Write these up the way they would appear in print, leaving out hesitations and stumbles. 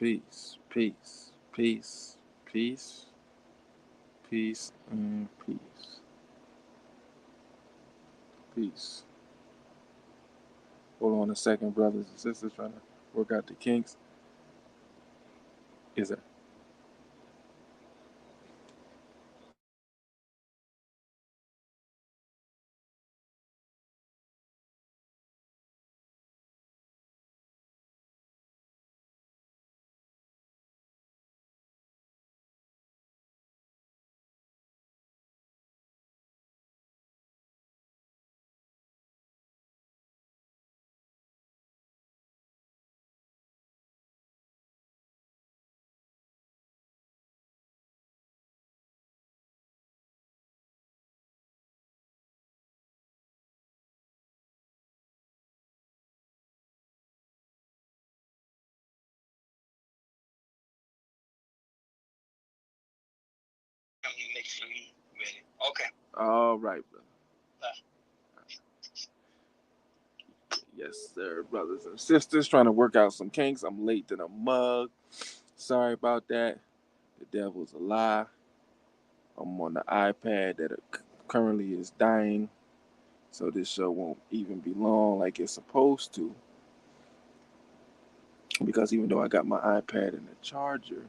Peace, peace, peace, peace, peace, and peace. Peace. Hold on a second, brothers and sisters, trying to work out the kinks. Is it? Make sure you ready. Okay. All right, brother. Yes, sir, brothers and sisters, trying to work out some kinks. I'm late to the mug. Sorry about that. The devil's a lie. I'm on the iPad that currently is dying, so this show won't even be long like it's supposed to. Because even though I got my iPad and the charger,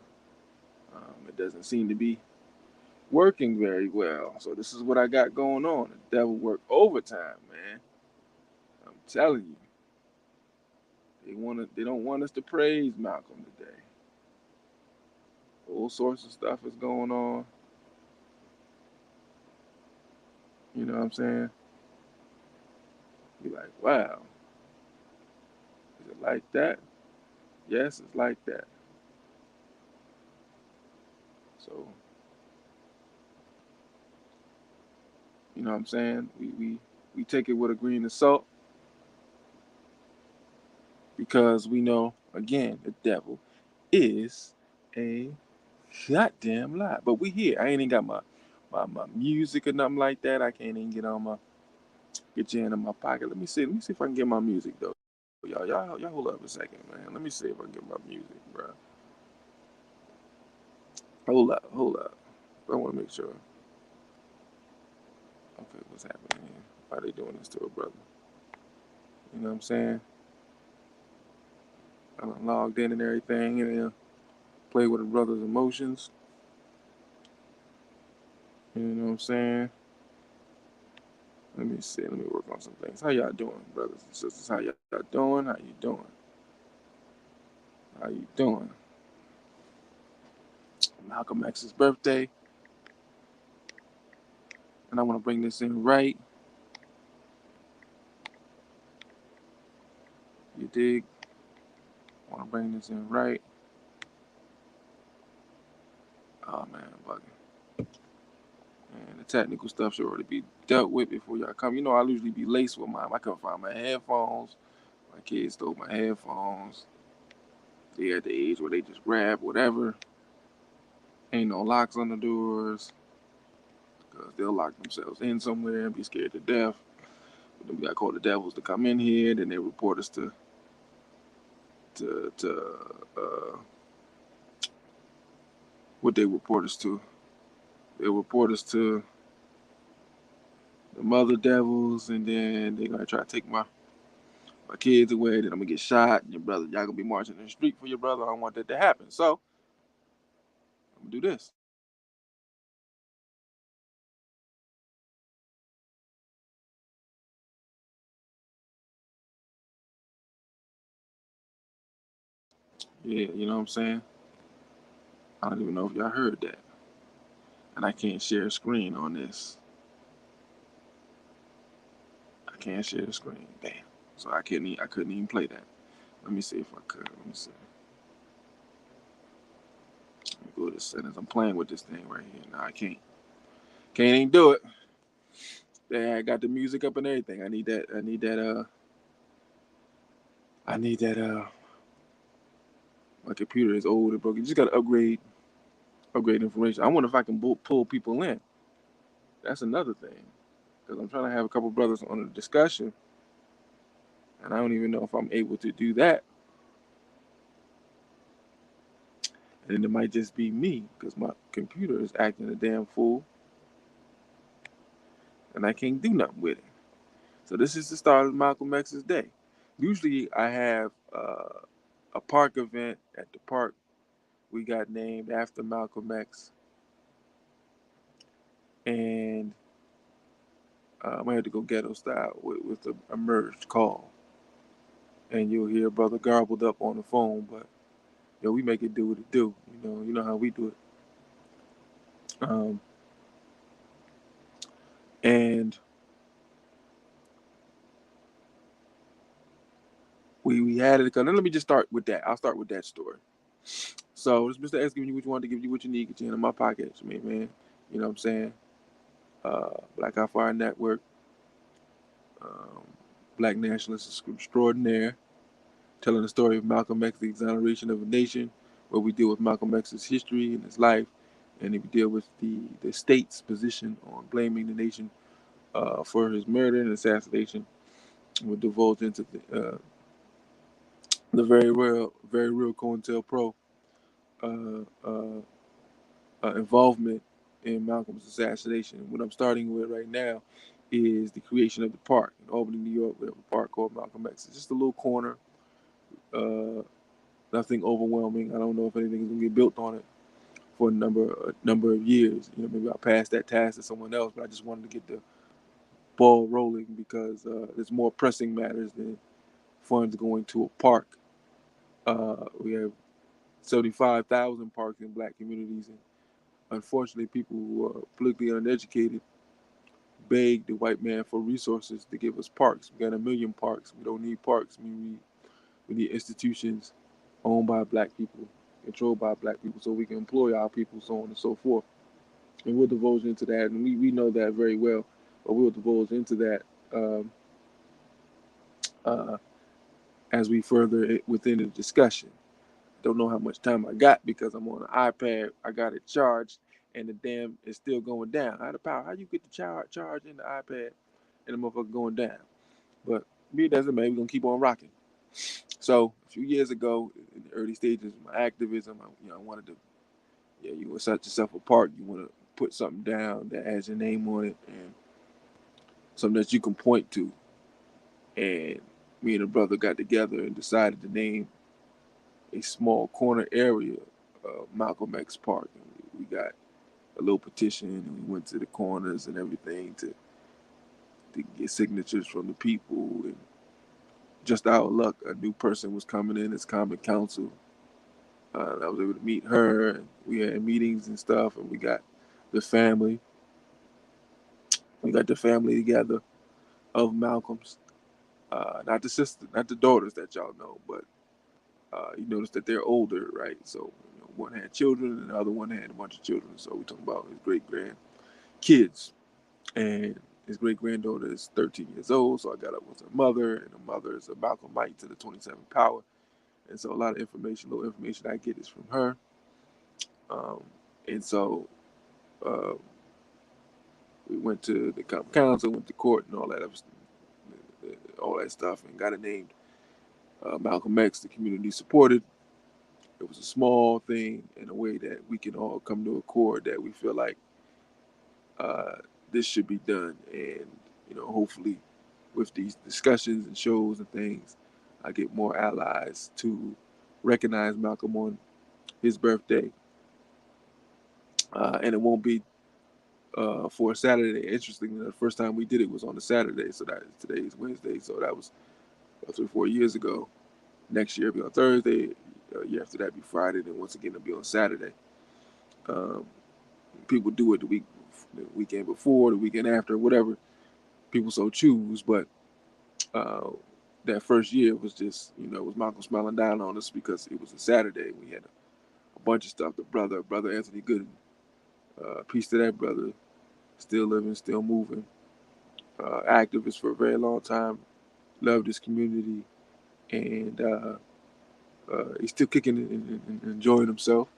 it doesn't seem to be working very well. So this is what I got going on. The devil work overtime, man. I'm telling you, they don't want us to praise Malcolm today. All sorts of stuff is going on. You know what I'm saying? Be like, wow, is it like that? Yes, it's like that. So you know what I'm saying? We take it with a grain of salt because we know again the devil is a goddamn lie. But we here. I ain't even got my music or nothing like that. I can't even get you in my pocket. Let me see. Let me see if I can get my music though. Y'all hold up a second, man. Let me see if I can get my music, bro. Hold up, hold up. I want to make sure. Okay, what's happening here? Why they doing this to a brother? You know what I'm saying? I done logged in and everything, and play with a brother's emotions. You know what I'm saying? Let me see. Let me work on some things. How y'all doing, brothers and sisters? How y'all doing? How you doing? How you doing? Malcolm X's birthday, and I want to bring this in right. You dig? I want to bring this in right. Oh man, bugging. And the technical stuff should already be dealt with before y'all come. You know, I usually be laced with mine. I couldn't find my headphones. My kids stole my headphones. They at the age where they just grab whatever. Ain't no locks on the doors because they'll lock themselves in somewhere and be scared to death. But then we got to call the devils to come in here. Then they report us to what they report us to. They report us to the mother devils, and then they're gonna try to take my kids away. Then I'm gonna get shot. And your brother, y'all gonna be marching in the street for your brother. I don't want that to happen. So I'm gonna do this. Yeah, you know what I'm saying? I don't even know if y'all heard that. And I can't share a screen on this. I can't share the screen. Damn. So I couldn't even play that. Let me see if I could. Let me see. Let me go to settings. I'm playing with this thing right here. No, I can't. Can't even do it. Yeah, I got the music up and everything. I need that. I need that. I need that. My computer is old and broken. You just gotta upgrade information. I wonder if I can pull people in. That's another thing. Because I'm trying to have a couple brothers on a discussion, and I don't even know if I'm able to do that. And then it might just be me because my computer is acting a damn fool and I can't do nothing with it. So this is the start of Malcolm X's day. Usually I have a park event at the park we got named after Malcolm X, and I'm gonna have to go ghetto style with a merged call, and you'll hear brother garbled up on the phone, but yo, we make it do what it do. You know how we do it. And we had it. Now let me just start with that. I'll start with that story. So this Mr. X giving you what you want to give you what you need, get you in my pocket, man. You know what I'm saying? Black Eye Fire Network, um, Black Nationalist Extraordinaire, telling the story of Malcolm X, the exoneration of a nation, where we deal with Malcolm X's history and his life, and we deal with the state's position on blaming the nation for his murder and assassination. We'll divulge into the very real COINTELPRO uh, uh, involvement in Malcolm's assassination. What I'm starting with right now is the creation of the park in Albany, New York. We have a park called Malcolm X. It's just a little corner, uh, nothing overwhelming. I don't know if anything is going to get built on it for a number of years. Maybe I'll pass that task to someone else, but I just wanted to get the ball rolling because there's more pressing matters than funds going to a park. We have 75,000 parks in black communities, and unfortunately, people who are politically uneducated beg the white man for resources to give us parks. We got a million parks. We don't need parks. We need institutions owned by black people, controlled by black people, so we can employ our people, so on and so forth. And we'll divulge into that, and we know that very well, but we'll divulge into that um, uh, as we further it within the discussion. Don't know how much time I got because I'm on an iPad. I got it charged, and the damn is still going down. How the power? How you get the charge in the iPad and the motherfucker going down? But me, it doesn't matter. We're gonna keep on rocking. So a few years ago, in the early stages of my activism, I wanted to, yeah, you want to set yourself apart. You want to put something down that has your name on it and something that you can point to. And me and a brother got together and decided to name a small corner area of Malcolm X Park. And we got a little petition and we went to the corners and everything to get signatures from the people. And just our luck, a new person was coming in as common counsel. I was able to meet her, and we had meetings and stuff, and we got the family. We got the family together of Malcolm's, not the sister, not the daughters that y'all know, but you notice that they're older, right? So one had children, and the other one had a bunch of children. So we talking about his great grandkids, and his great granddaughter is 13 years old. So I got up with her mother, and the mother is a Malcolmite to the 27th power. And so a lot of information, little information I get is from her. Um, and so uh, we went to the council, went to court, and all that stuff, and got it named Malcolm X. The community supported. It was a small thing in a way that we can all come to accord that we feel like uh, this should be done, and hopefully, with these discussions and shows and things, I get more allies to recognize Malcolm on his birthday, and it won't be for a Saturday. Interestingly, the first time we did it was on a Saturday, so that today is Wednesday, so that was 3 or 4 years ago. Next year it'll be on Thursday. Year after that, be Friday. Then once again, it'll be on Saturday. Um, People do it the weekend before, the weekend after, whatever people so choose. But uh, that first year was just, it was Malcolm smiling down on us because it was a Saturday. We had a bunch of stuff. The brother Anthony Gooden, peace to that brother, still living, still moving, activist for a very long time, loved his community, and he's still kicking and enjoying himself.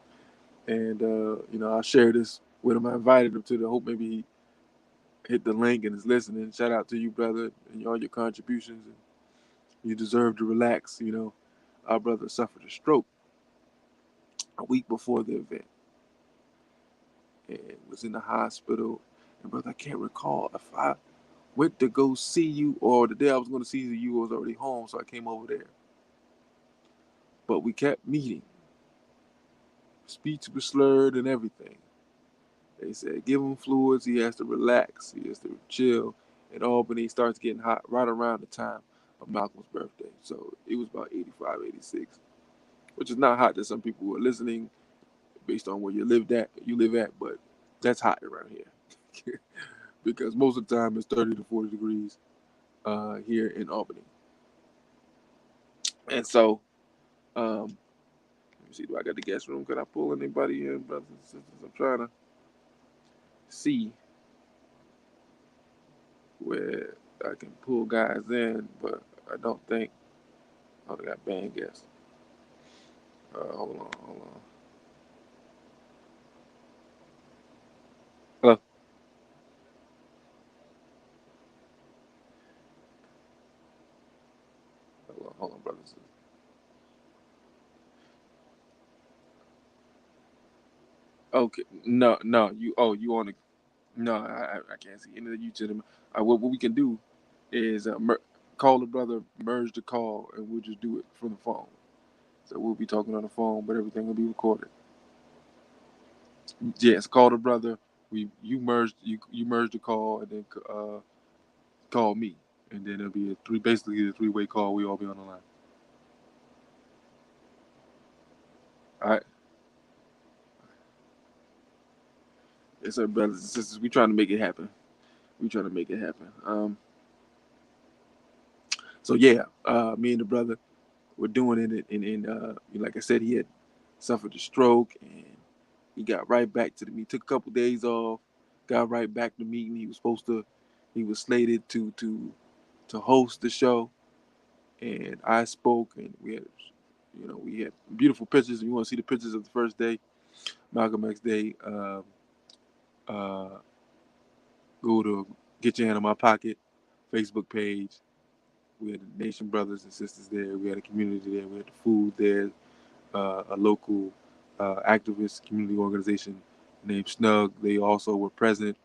And I share this with him. I invited him to the hope maybe he hit the link and is listening. Shout out to you, brother, and all your contributions. And you deserve to relax. Our brother suffered a stroke a week before the event, and was in the hospital. And brother, I can't recall if I went to go see you or the day I was going to see you was already home, so I came over there. But we kept meeting. Speech was slurred and everything. They said give him fluids. He has to relax. He has to chill. And Albany starts getting hot right around the time of Malcolm's birthday. So it was about 85, 86, which is not hot to some people who are listening based on where you live at, but that's hot around here because most of the time it's 30 to 40 degrees here in Albany. And so, let me see, do I got the guest room? Could I pull anybody in, brothers and sisters? I'm trying to see where I can pull guys in, but I don't think. Oh, they got band guests. Hold on, hold on. Hello, hold on, brothers. Okay, no, no, you. Oh, you on the? No, I can't see any of you gentlemen. What we can do is call the brother, merge the call, and we'll just do it from the phone. So we'll be talking on the phone, but everything will be recorded. Yes, call the brother. You merge the call, and then call me, and then it'll be basically a three-way call. We all be on the line. All right. Yes, sir, brothers and sisters. We trying to make it happen. We trying to make it happen. So yeah, me and the brother were doing it, and like I said, he had suffered a stroke, and he got right back to the meeting. Took a couple days off, got right back to the meeting. He was slated to host the show, and I spoke, and we had beautiful pictures. And you want to see the pictures of the first day, Malcolm X Day? Uh, go to Get Your Hand on My Pocket Facebook page. We had the Nation brothers and sisters there. We had a community there. We had the food there. A local activist community organization named Snug. They also were present.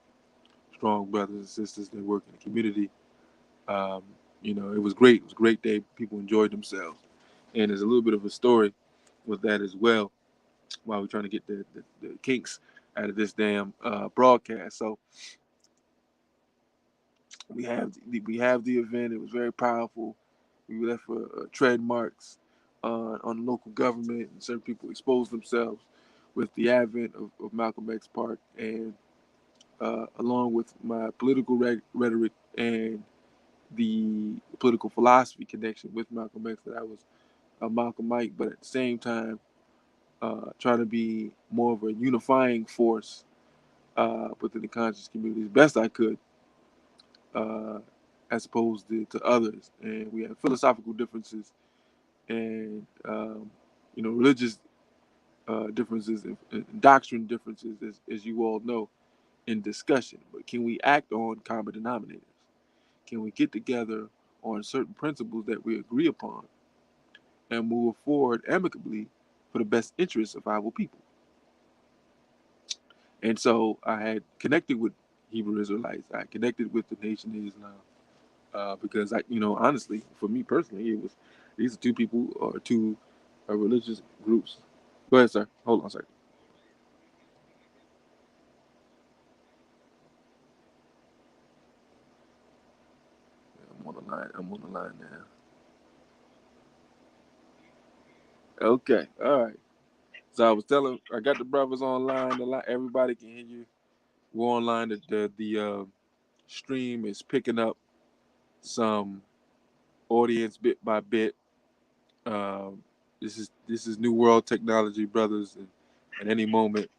Strong brothers and sisters that work in the community. Um, it was great. It was a great day. People enjoyed themselves. And there's a little bit of a story with that as well while we're trying to get the kinks out of this damn broadcast. So we have the event. It was very powerful. We left for tread marks on local government, and certain people exposed themselves with the advent of Malcolm X Park, and along with my political rhetoric and the political philosophy connection with Malcolm X, that I was a Malcolmite, but at the same time trying to be more of a unifying force within the conscious community as best I could, uh, as opposed to others. And we have philosophical differences and religious differences and doctrine differences, as you all know, in discussion. But can we act on common denominators? Can we get together on certain principles that we agree upon and move forward amicably for the best interests of our people? And so I had connected with Hebrew Israelites. I connected with the Nation of Islam because honestly, for me personally, it was these are two people or two religious groups. Go ahead, sir. Hold on a second. I'm on the line. I'm on the line now. Okay. All right. So I got the brothers online. Everybody can hear you. We're online. The stream is picking up some audience bit by bit. Um, this is new world technology, brothers, and at any moment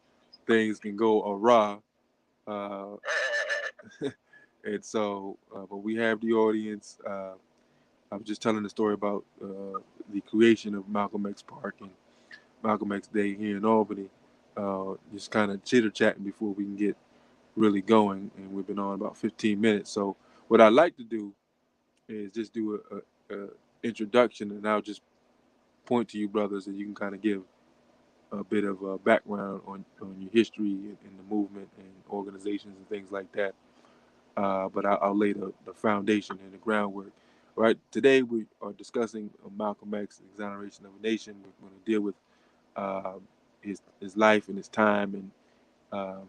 things can go awry. Uh, and so, but we have the audience. I was just telling the story about the creation of Malcolm X Park and Malcolm X Day here in Albany. Just kind of chitter chatting before we can get really going, and we've been on about 15 minutes. So, what I'd like to do is just do a introduction, and I'll just point to you, brothers, and you can kind of give a bit of a background on your history and the movement and organizations and things like that. But I'll lay the foundation and the groundwork. Right today, we are discussing Malcolm X, Exoneration of a Nation. We're going to deal with uh, his life and his time and um,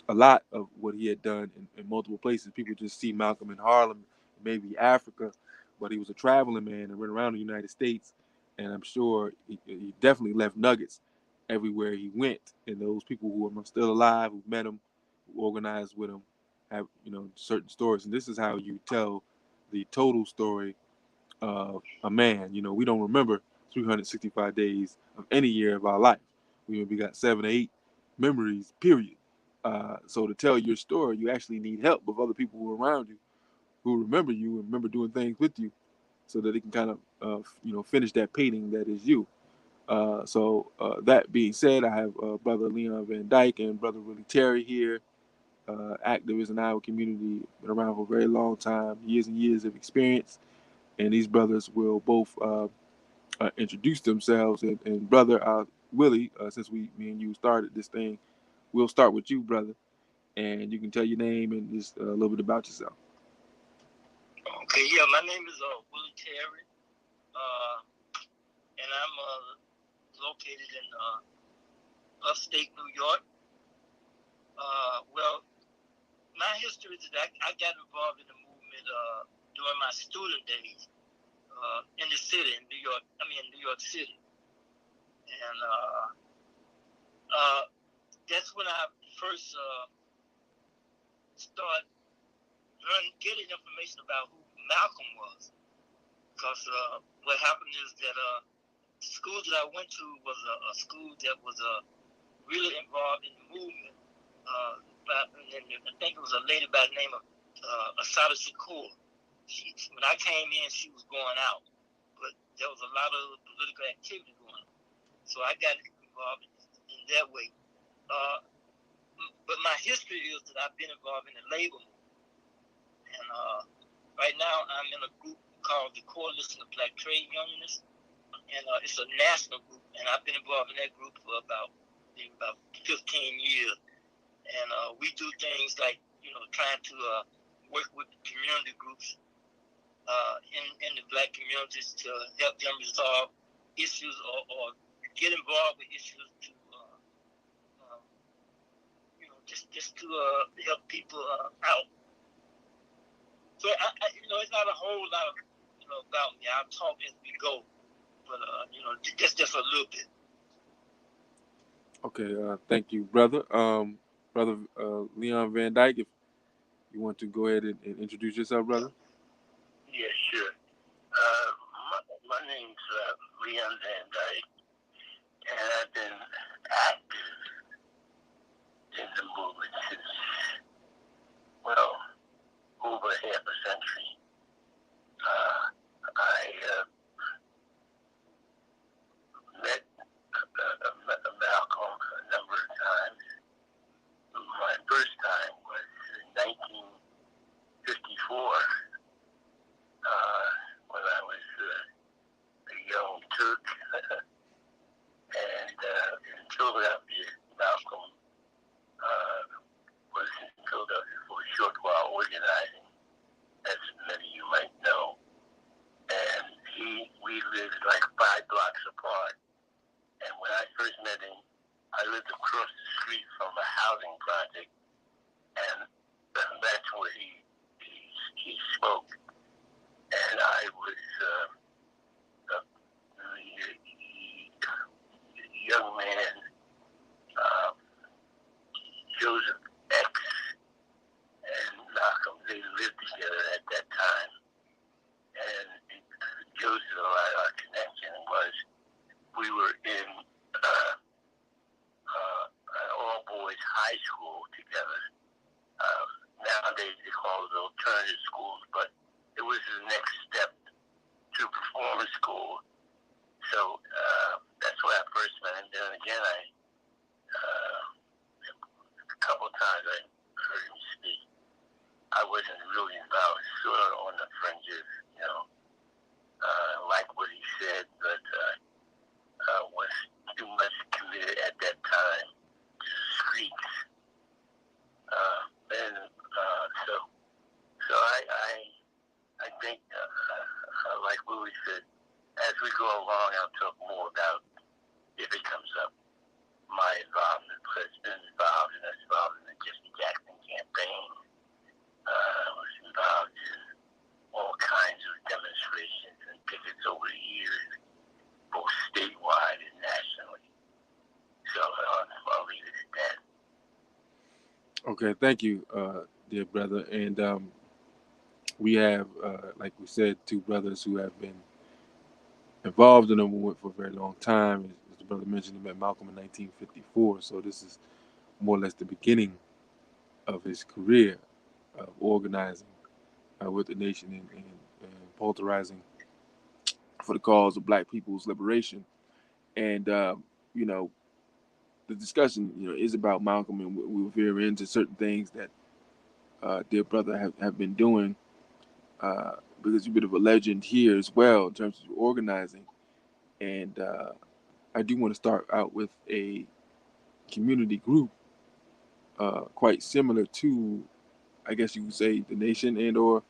a lot of what he had done in multiple places. People just see Malcolm in Harlem, maybe Africa, but he was a traveling man and went around the United States. And I'm sure he definitely left nuggets everywhere he went. And those people who are still alive, who met him, who organized with him, have certain stories. And this is how you tell the total story a man. We don't remember 365 days of any year of our life. We maybe got 7 or 8 memories, period. So to tell your story, you actually need help with other people who are around you, who remember you and remember doing things with you, so that they can kind of finish that painting that is you. So that being said, I have brother Leon Van Dyke and brother Willie Terry here, activists in our community, been around for a very long time, years and years of experience, and these brothers will both introduce themselves. And brother Willie, since me and you started this thing, we'll start with you, brother, and you can tell your name and just a little bit about yourself. Okay, yeah, my name is Willie Terry, and I'm located in upstate New York. Well, my history is that I got involved in the movement during my student days in the city, in New York. I mean, in New York City, and that's when I first started getting information about who Malcolm was. Because what happened is that the school that I went to was a school that was really involved in the movement. I think it was a lady by the name of Asada Shakur. When I came in, she was going out, but there was a lot of political activity going on. So I got involved in that way. But my history is that I've been involved in the labor movement. And right now I'm in a group called the Coalition of Black Trade Unionists. And it's a national group. And I've been involved in that group for about 15 years. And we do things like, trying to work with the community groups in the black communities to help them resolve issues or get involved with issues to, just to help people out. So, it's not a whole lot of, about me. I'll talk as we go, but, just a little bit. Okay, thank you, brother. Brother Leon Van Dyke, if you want to go ahead and introduce yourself, brother. Yeah, sure. My name's Leon Van Dyke, and I've been active in the movement since, over half a century. I met Malcolm a number of times. My first time was in 1954, when I was a young Turk. And in Philadelphia, Malcolm was in Philadelphia for a short while organizing, as many of you might know. And we lived like 5 blocks apart. And when I first met him, I lived across the street from a housing project, and that's where he spoke. And I was the young man, Joseph X and Malcolm, they lived together at that time. And Joseph and I, our connection was we were in an all-boys high school together. Nowadays they call it alternative schools, but it was the next step to performance school. So that's where I first met him. Then again, a couple of times I heard him speak. I wasn't really involved, sort of on the fringes, like what he said, but was too much committed Okay, thank you, dear brother. And we have, like we said, two brothers who have been involved in the movement for a very long time. As the brother mentioned, he met Malcolm in 1954, so this is more or less the beginning of his career of organizing with the nation and pulverizing for the cause of Black people's liberation. And you know, the discussion, is about Malcolm, and we'll veer into certain things that dear brother have been doing because you're a bit of a legend here as well in terms of organizing. And I do want to start out with a community group quite similar to, I guess you would say, the Nation and or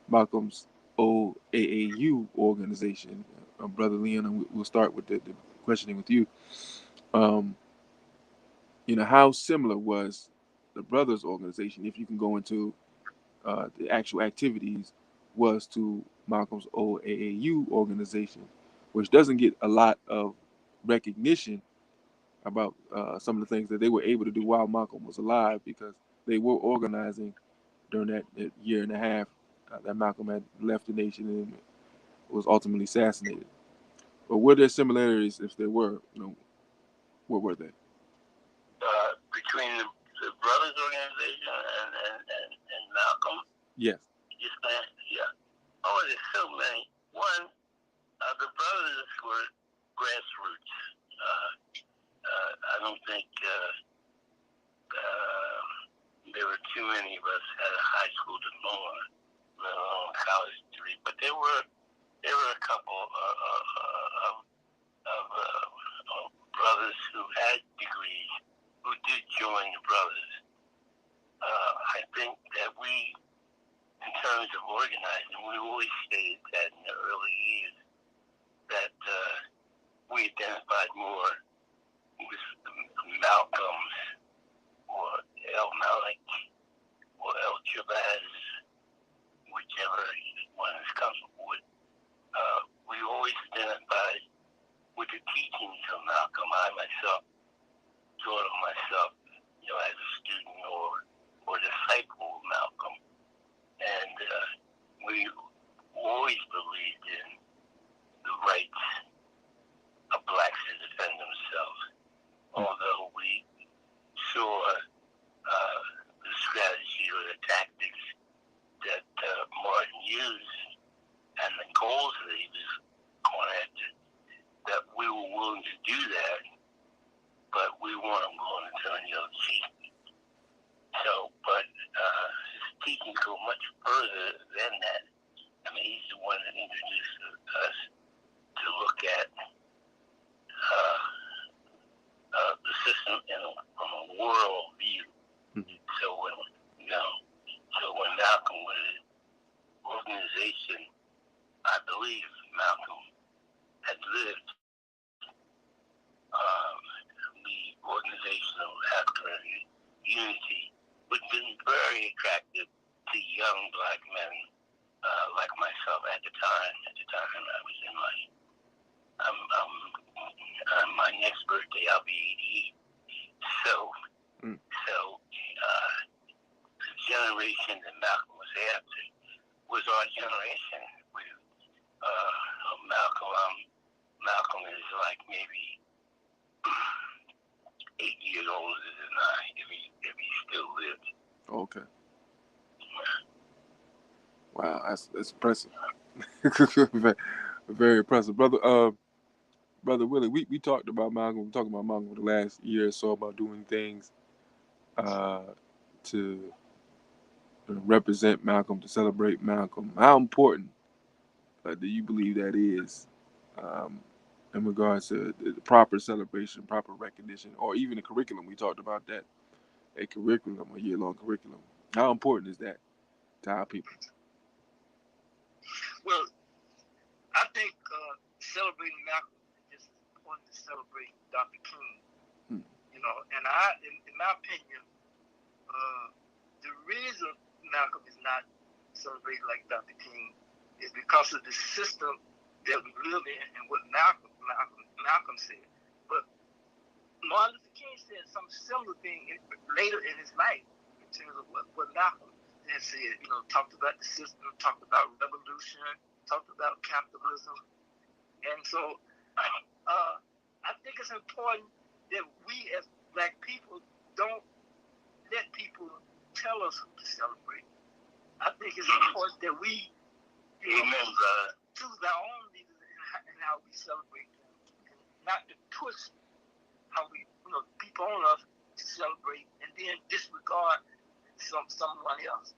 Malcolm's old AAU organization. Brother Leon, and we'll start with the questioning with you. Um, how similar was the brothers organization, if you can go into the actual activities, was to Malcolm's old AAU organization, which doesn't get a lot of recognition about some of the things that they were able to do while Malcolm was alive, because they were organizing during that year and a half that Malcolm had left the nation and was ultimately assassinated. But were there similarities? If there were, what were they? Between the brothers organization and Malcolm. Yes. Yes, man. Yeah. Oh, there's so many. One, the brothers were grassroots. I don't think there were too many of us had a high school diploma, let alone a college degree. But there were a couple of brothers who had degrees who did join the brothers. I think that we, in terms of organizing, we always stated that in the early years that we identified more with Malcolm's or El Malik or El Jabaz, whichever one is comfortable with. We always identified with the teachings of Malcolm. I myself taught of myself, as a student or disciple of Malcolm. And we always believed in the rights of blacks to defend themselves, although we saw the strategy or the tactics that Martin used and the goals that he was going after, that we were willing to do that, but we weren't willing to turn the other cheek. So, but his teachings go much further than that. I mean, he's the one that introduced us to look at the system from a world view. Mm-hmm. So when Malcolm was an organization, I believe Malcolm had lived the organizational African unity, which has been very attractive to young black men like myself at the time. At the time I was in my next birthday, I'll be 88. So the generation that Malcolm was after was our generation. Malcolm is like maybe 8 years older than I, if he still lived. Okay. Wow, that's impressive. Very impressive, brother. Brother Willie, we talked about Malcolm. We talked about Malcolm for the last year or so about doing things to represent Malcolm, to celebrate Malcolm. How important do you believe that is in regards to the proper celebration, proper recognition, or even a curriculum? We talked about that, a curriculum, a year-long curriculum. How important is that to our people? Well, I think celebrating Malcolm is just as important as celebrating Dr. King. And in my opinion, the reason Malcolm is not celebrated like Dr. King is because of the system that we live in and what Malcolm said. But Martin Luther King said some similar thing later in his life. in terms of what Malcolm had said. Talked about the system, talked about revolution, talked about capitalism, and so I think it's important that we as Black people don't let people tell us who to celebrate. I think it's important that we choose our own leaders and how we celebrate them, and not to push how we, people on us to celebrate and then disregard someone else.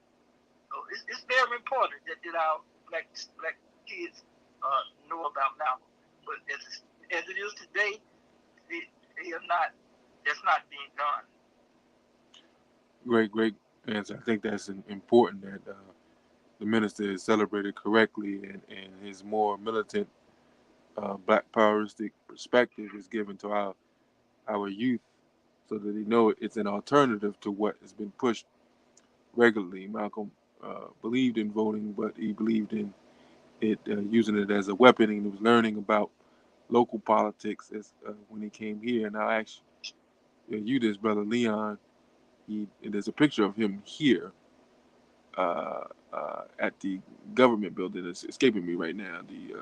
So it's very important that our black kids know about Malcolm. But as it is today, they are not. That's not being done. Great answer. I think that's important that the minister is celebrated correctly, and his more militant, black poweristic perspective is given to our youth, so that they know it's an alternative to what has been pushed regularly. Malcolm believed in voting, but he believed in it using it as a weapon, and he was learning about local politics as when he came here. And I'll ask you this, Brother Leon. There's a picture of him here at the government building. It's escaping me right now. The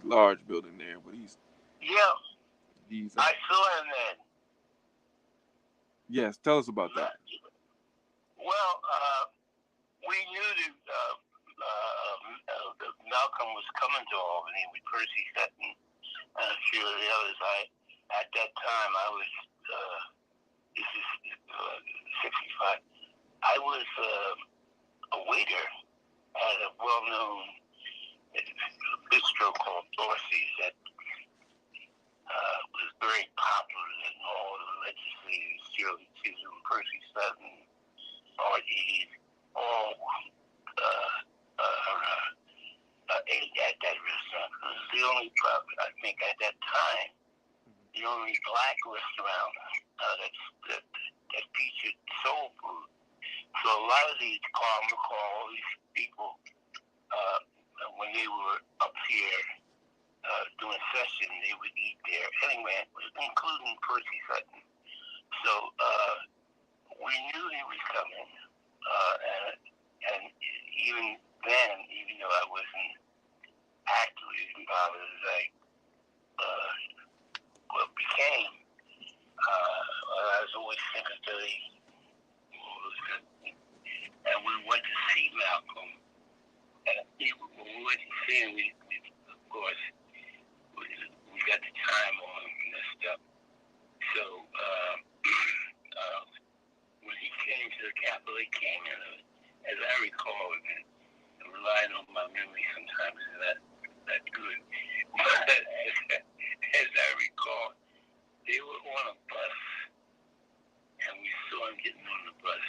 large building there, but he's I saw him then. Yes, tell us about that. Well, we knew that Malcolm was coming to Albany with Percy Sutton and a few of the others. At that time, I was, this is 65, I was a waiter at a well-known bistro called Dorsey's that was very popular in all the legislators, Shirley Chisholm, Percy Sutton, R.D., all ate at that restaurant. It was the only, I think at that time, the only black restaurant that featured soul food. So a lot of these all these people, when they were up here doing session, they would eat there anyway, including Percy Sutton. So we knew he was coming, and even then, even though I wasn't actively involved, as I became, I was always sympathetic, and we went to see Malcolm. And when we went to see him, we of course, we got the time on messed up. So when he came to the Capitol, he came in, as I recall, and relying on my memory sometimes is not good. But as I recall, they were on a bus, and we saw him getting on the bus,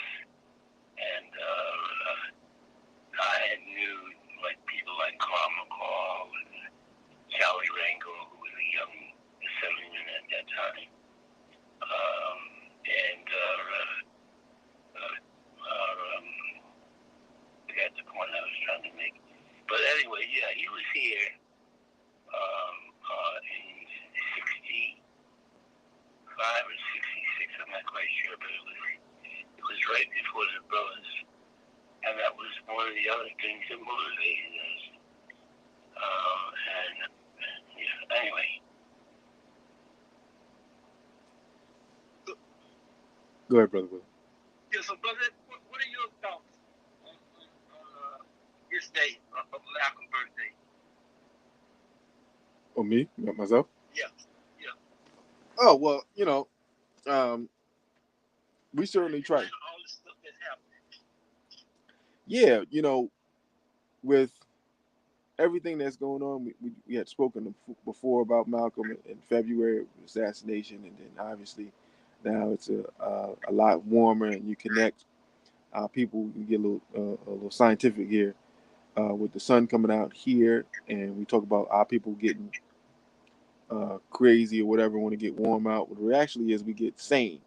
and I had knew people like Carl McCall and Charlie Rango, who was a young assemblyman at that time, and that's the point I was trying to make. But anyway, yeah, he was here in 65 or 66. I'm not quite sure, but it was right before the brothers, and that was one of the other things that motivated us. Anyway. Go ahead, Brother Will. Yeah, so brother, what are your thoughts on this day of Malcolm's birthday? Oh, me? Myself? Yeah. Oh, well, we certainly try. All the stuff that's happening. Yeah, with everything that's going on, we had spoken before about Malcolm in February, assassination, and then obviously now it's a lot warmer, and you connect people. You get a little scientific here with the sun coming out here, and we talk about our people getting crazy or whatever, want to get warm out. What it actually is, we get sane.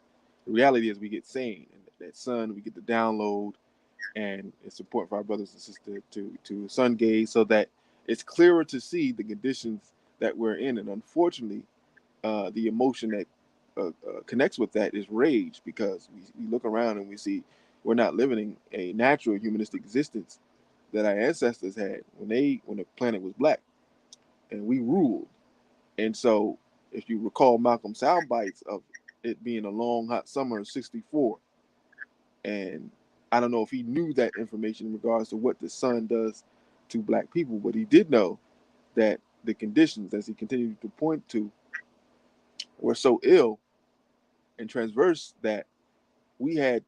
The reality is we get sane, and that sun, we get the download, and it's important for our brothers and sisters to sun gaze so that it's clearer to see the conditions that we're in. And unfortunately, the emotion that connects with that is rage, because we look around and we see We're not living a natural humanistic existence that our ancestors had when the planet was black and we ruled. And so, if you recall Malcolm's sound bites of it being a long hot summer of '64, and I don't know if he knew that information in regards to what the sun does to black people, but he did know that the conditions, as he continued to point to, were so ill and transverse that we had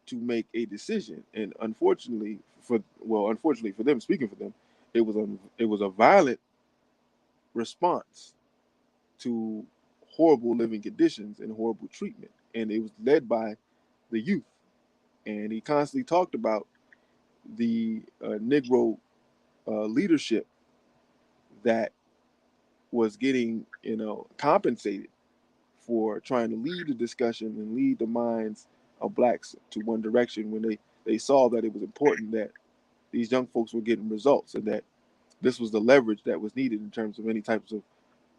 to make a decision. And unfortunately for them, speaking for them, it was a violent response to horrible living conditions and horrible treatment, and it was led by the youth. And he constantly talked about the Negro leadership that was getting, compensated for trying to lead the discussion and lead the minds of blacks to one direction when they saw that it was important that these young folks were getting results and that this was the leverage that was needed in terms of any types of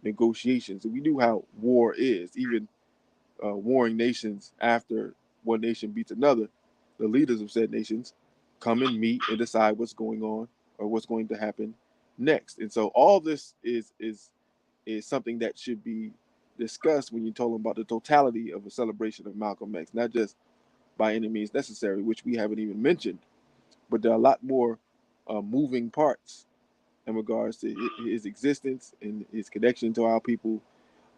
negotiations. And we knew how war is, even warring nations after one nation beats another, the leaders of said nations come and meet and decide what's going on or what's going to happen next. And so all this is something that should be discussed when you're talking about the totality of a celebration of Malcolm X, not just by any means necessary, which we haven't even mentioned, but there are a lot more moving parts in regards to his existence and his connection to our people,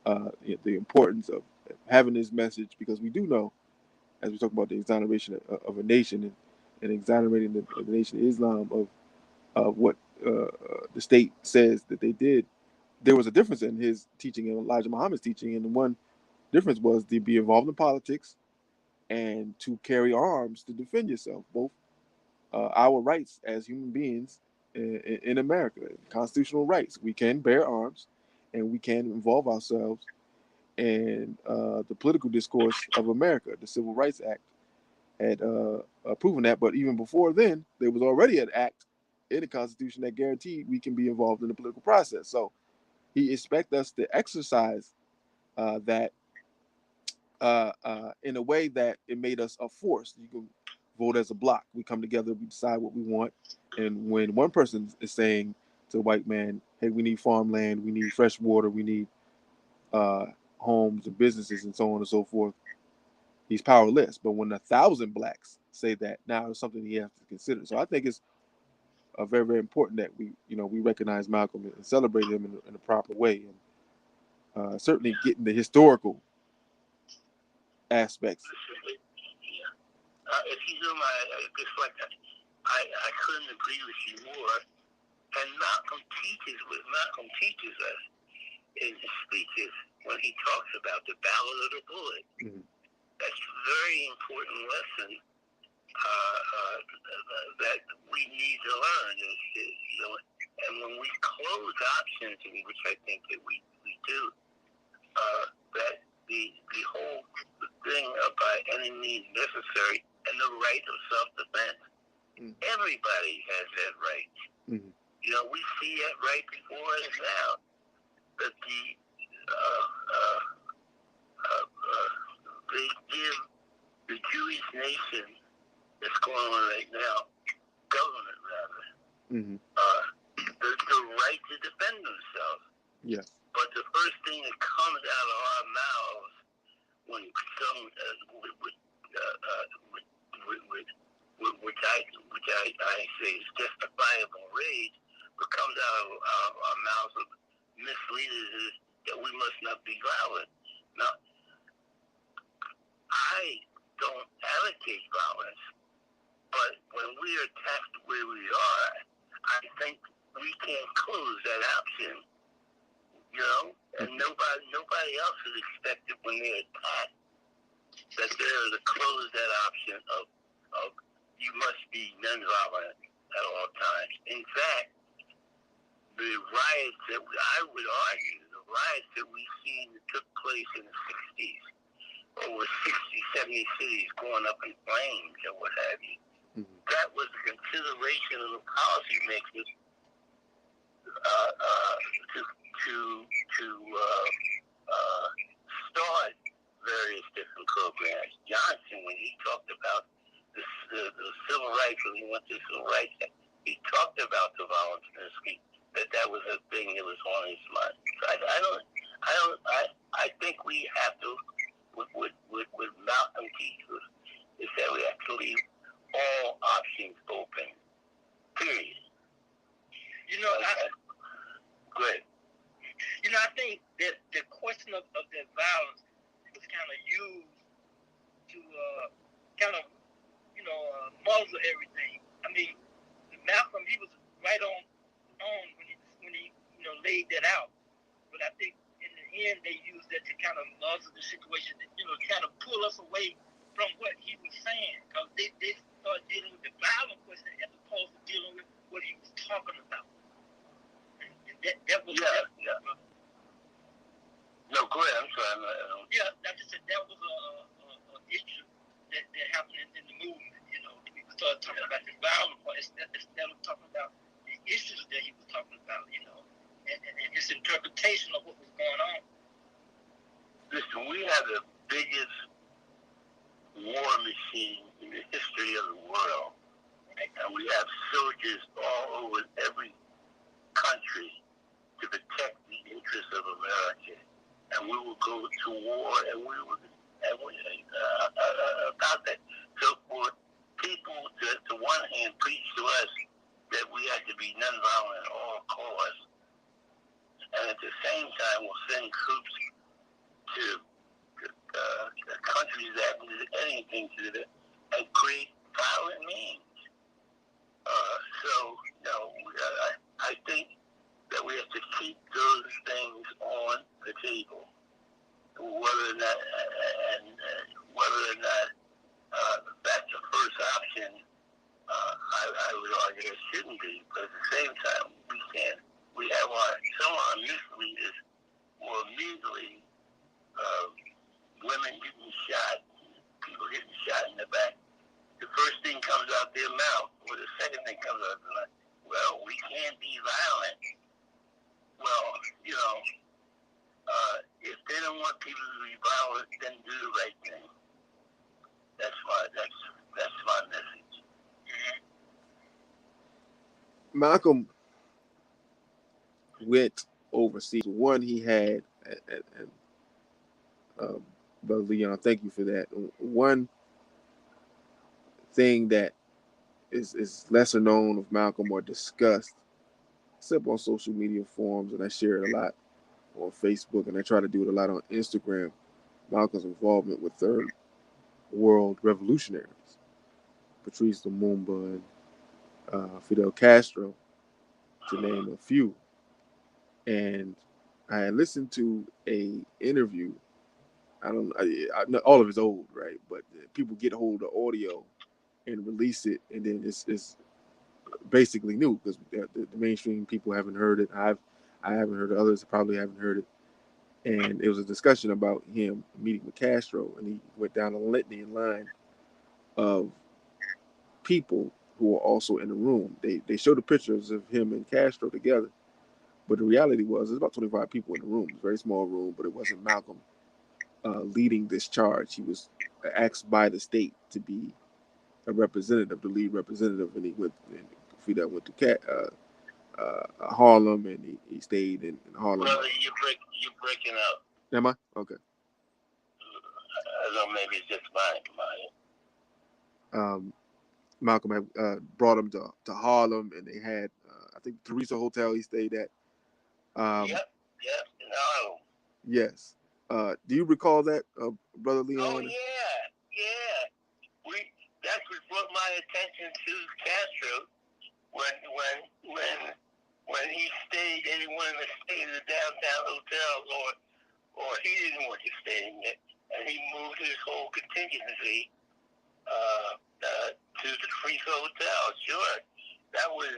the importance of having this message, because we do know, as we talk about the exoneration of a nation and exonerating the nation of Islam of what the state says that they did, there was a difference in his teaching and Elijah Muhammad's teaching. And the one difference was to be involved in politics and to carry arms to defend yourself, both our rights as human beings in America, constitutional rights. We can bear arms and we can involve ourselves in the political discourse of America. The Civil Rights Act had proven that, but even before then, there was already an act in the Constitution that guaranteed we can be involved in the political process. So he expects us to exercise that in a way that it made us a force. You can vote as a block. We come together, we decide what we want. And when one person is saying to the white man, hey, we need farmland, we need fresh water, we need uh, homes and businesses and so on and so forth, he's powerless. But when 1,000 blacks say that, now it's something he has to consider. So I think it's very, very important that we recognize Malcolm and celebrate him in a proper way. And certainly getting the historical aspects. If you do my, just like I couldn't agree with you more. And Malcolm teaches us in his speeches when he talks about the ballad of the bullet. Mm-hmm. That's a very important lesson that we need to learn. And when we close options, which I think that we do, that the whole thing by any means necessary and the right of self-defense, everybody has that right. Mm-hmm. We see that right before us now, that they give the Jewish nation that's going on right now, government rather, mm-hmm. The right to defend themselves. Yes. But the first thing that comes out of our mouths when some, which I say is justifiable rage, what comes out of our mouths of misleaders is that we must not be violent. Now, I don't advocate violence, but when we are attacked where we are, I think we can't close that option, and nobody else is expected when they're attacked that they're to close that option of you must be non-violent at all times. In fact, the riots that I would argue, the riots that we've seen that took place in the 60s, over 60, 70 cities going up in flames or what have you, that was a consideration of the policymakers to start various different programs. Johnson, when he talked about the civil rights, when he went to civil rights, he talked about the violence in the street. That was a thing that was on his mind. So I think we have to, with Malcolm teaches, is that we have to leave all options open. Period. You know, Good. You know, I think that the question of that violence was kind of used to kind of, muzzle everything. I mean, Malcolm, he was right on when he laid that out. But I think in the end they used that to kind of muzzle the situation, kind of pull us away from what he was saying, because they started dealing with the violent question as opposed to dealing with what he was talking about. And that was No, go ahead. I'm sorry. Yeah, I just said that was a issue that happened in the movement. We started talking about the violent part instead of talking about the issues that he was talking about, and his interpretation of what was going on. Listen, we have the biggest war machine in the history of the world, right? And we have soldiers all over every country to protect the interests of America. And we will go to war, and we about that. So for people to one hand preach to us that we have to be nonviolent at all costs, and at the same time will send troops to countries that do anything to them and create violent means. I think that we have to keep those things on the table, whether or not that's the first option. I would argue it shouldn't be, but at the same time, we have some of our youth leaders will immediately women getting shot, people getting shot in the back. The first thing comes out their mouth, or the second thing comes out their mouth. Well, we can't be violent. Well, if they don't want people to be violent, then do the right thing. That's my message. Mm-hmm. Malcolm went overseas. One he had, and Brother Leon, thank you for that. One thing that is lesser known of Malcolm or discussed, except on social media forums, and I share it a lot on Facebook, and I try to do it a lot on Instagram. Malcolm's involvement with Third World Revolutionaries, Patrice Lumumba and Fidel Castro, to name a few. And I had listened to a interview. I know all of it's old, right? But people get hold of audio and release it, and then it's basically new because the mainstream people haven't heard it. I haven't heard it. Others probably haven't heard it. And it was a discussion about him meeting with Castro, and he went down a litany in line of people who were also in the room. They showed the pictures of him and Castro together, but the reality was there's about 25 people in the room. It's a very small room, but it wasn't Malcolm leading this charge. He was asked by the state to be a representative, the lead representative, and he went. And Fidel went to Harlem, and he stayed in Harlem. Brother, you're breaking up. Am I? Okay. I don't know, maybe it's just mine. Malcolm had brought him to Harlem, and they had, I think, Teresa Hotel he stayed at. Yep, no. Yes. Do you recall that, Brother Leon? Oh, yeah. That's what brought my attention to Castro when he stayed, and he wanted to stay in the downtown hotels, or he didn't want to stay in it, and he moved his whole contingency to the Teresa Hotel. Sure, that was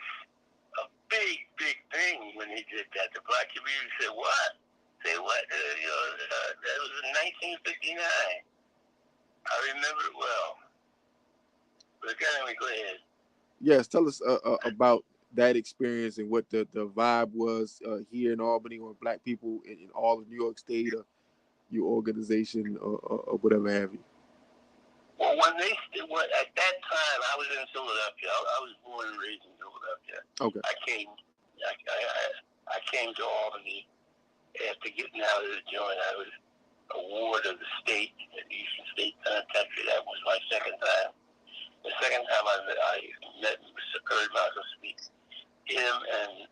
a big thing when he did that. The black community said, "What? Say what?" That was in 1959. I remember it well. But anyway, go ahead. Yes, tell us about that experience and what the vibe was here in Albany, or black people in all of New York State, or your organization, or whatever have you. Well, at that time, I was in Philadelphia. I was born and raised in Philadelphia. Okay. I came to Albany after getting out of the joint. I was a ward of the state, at Eastern State Penitentiary. That was my second time. The second time I met Mr. Heard Malcolm speak, him and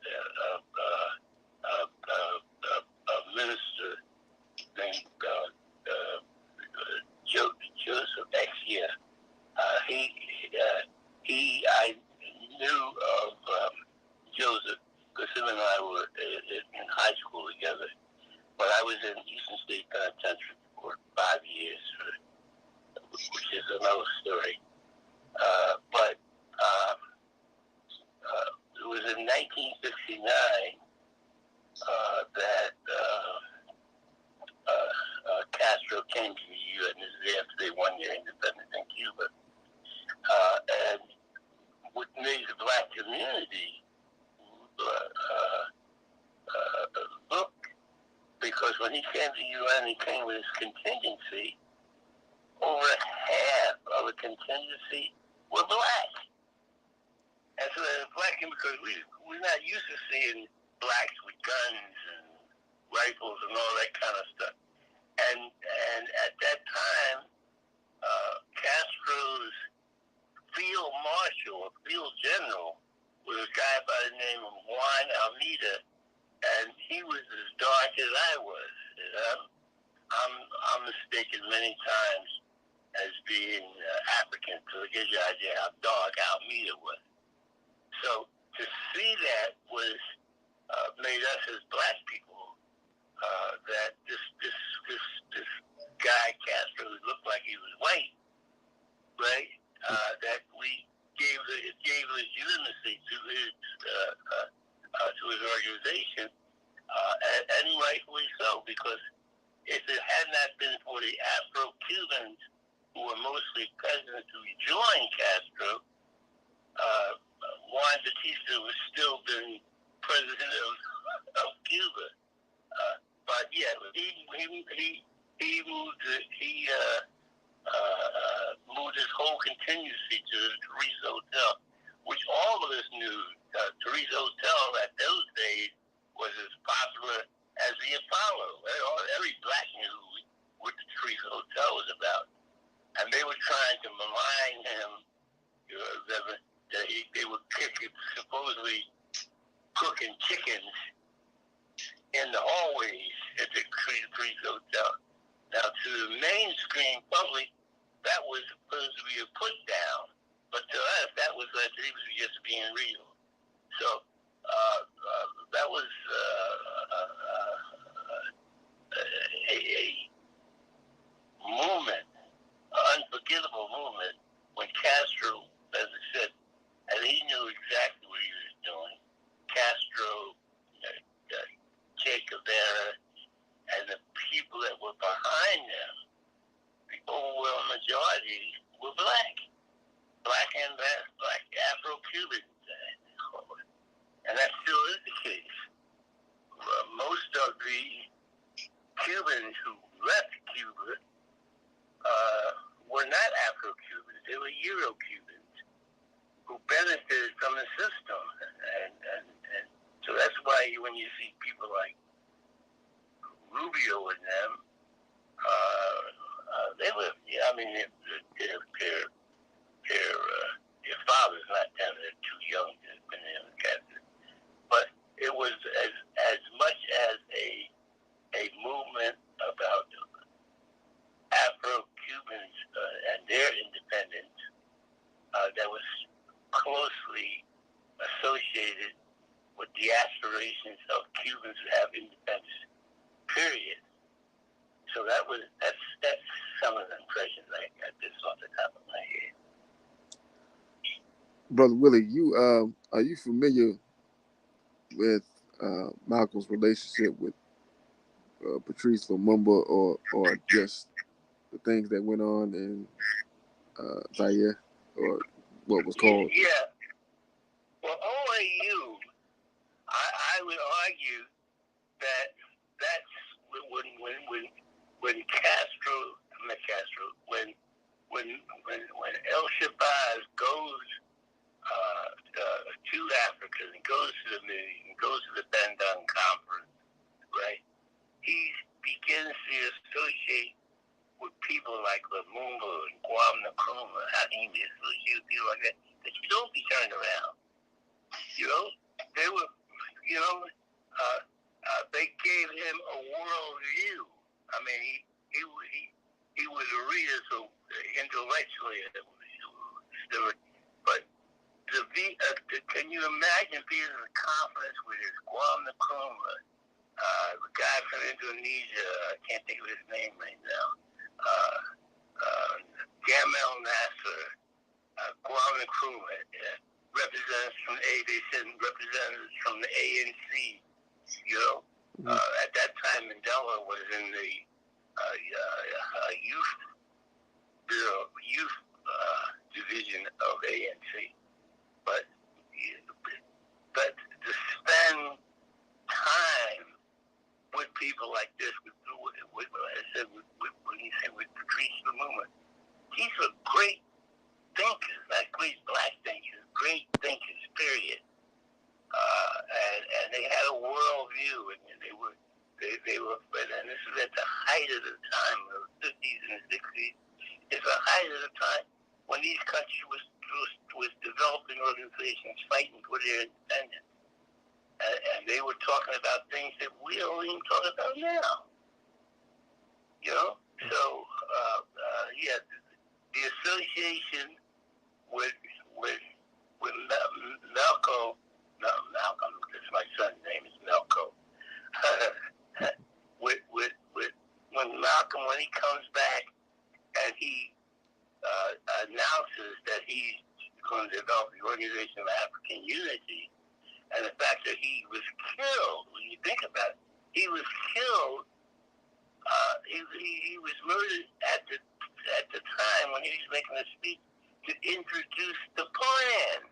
a minister named Joseph Exia. I knew of Joseph because him and I were in high school together. But I was in Eastern State Penitentiary for 5 years, which is another story. But it was in 1969 that Castro came to the U.S. and this is after they won their independence in Cuba. And what made the black community look, because when he came to the UN, he came with his contingency. Over half of the contingency were black. And so they're black, because we're not used to seeing blacks with guns and rifles and all that kind of stuff. And at that time, Castro's field marshal, or field general, was a guy by the name of Juan Almeida, and he was as dark as I was. I'm mistaken many times as being African, so it gives you an idea how dark Almeida was. So to see that was made us as black people that this guy Castro, who looked like he was white, right? That we gave legitimacy to his organization, and rightfully so, because if it had not been for the Afro-Cubans, who were mostly peasants who joined Castro, Juan Batista would still been president of Cuba. But yeah, he moved his whole contingency to the Teresa Hotel, which all of us knew. Teresa Hotel at those days was as popular as the Apollo. Every black knew what the Teresa Hotel was about. And they were trying to malign him. They were supposedly cooking chickens in the hallways at the Teresa Hotel. Now, to the mainstream public, that was supposed to be a put down. But to us, that was like he was just being real. So that was a movement, an unforgettable movement, when Castro, as I said, and he knew exactly what he was doing. Castro, Che Guevara, and the people that were behind them, the overwhelming majority were black and black Afro-Cubans. And that still is the case. Most of the Cubans who left Cuba were not Afro-Cubans. They were Euro-Cubans who benefited from the system. And so that's why when you see people like Rubio and them, they were, their father's not them, they're too young to have been in the cabinet. But it was as much as a movement about Afro-Cubans and their independence that was closely associated with the aspirations of Cubans to have independence, period. So that's some of the impressions I got just off the top of my head. Brother Willie, are you familiar with Malcolm's relationship with Patrice Lumumba, or just the things that went on in Zaire, or what was called? Yeah. Well, OAU, I would argue that's when people like Lumumba and Kwame Nkrumah, how can you be associated with people like that? That you don't be turned around. You know, they were, you know, they gave him a world view. I mean, he was a reader, so intellectually, but can you imagine being in a conference with his Kwame Nkrumah, the guy from Indonesia? I can't think of his name right now. Gamal Nasser, Kwame Nkrumah, representatives from they said representatives from the ANC. You know, at that time Mandela was in the youth division of ANC, but to spend time with people like this, with I said, when you say with Patrice Lumumba, these are great thinkers, not great black thinkers, great thinkers, period. And they had a world view, and they were, and this is at the height of the time, of the 50s and 60s. It's the height of the time when these countries was developing organizations fighting for their independence. And they were talking about things that we don't even talk about now. You know? So, yeah, the association with Malcolm, that's my son's name, is Melco. with when Malcolm, when he comes back and he announces that he's going to develop the Organization of African Unity, and the fact that he was killed, when you think about it, he was killed, he was murdered at the time when he was making a speech to introduce the plan.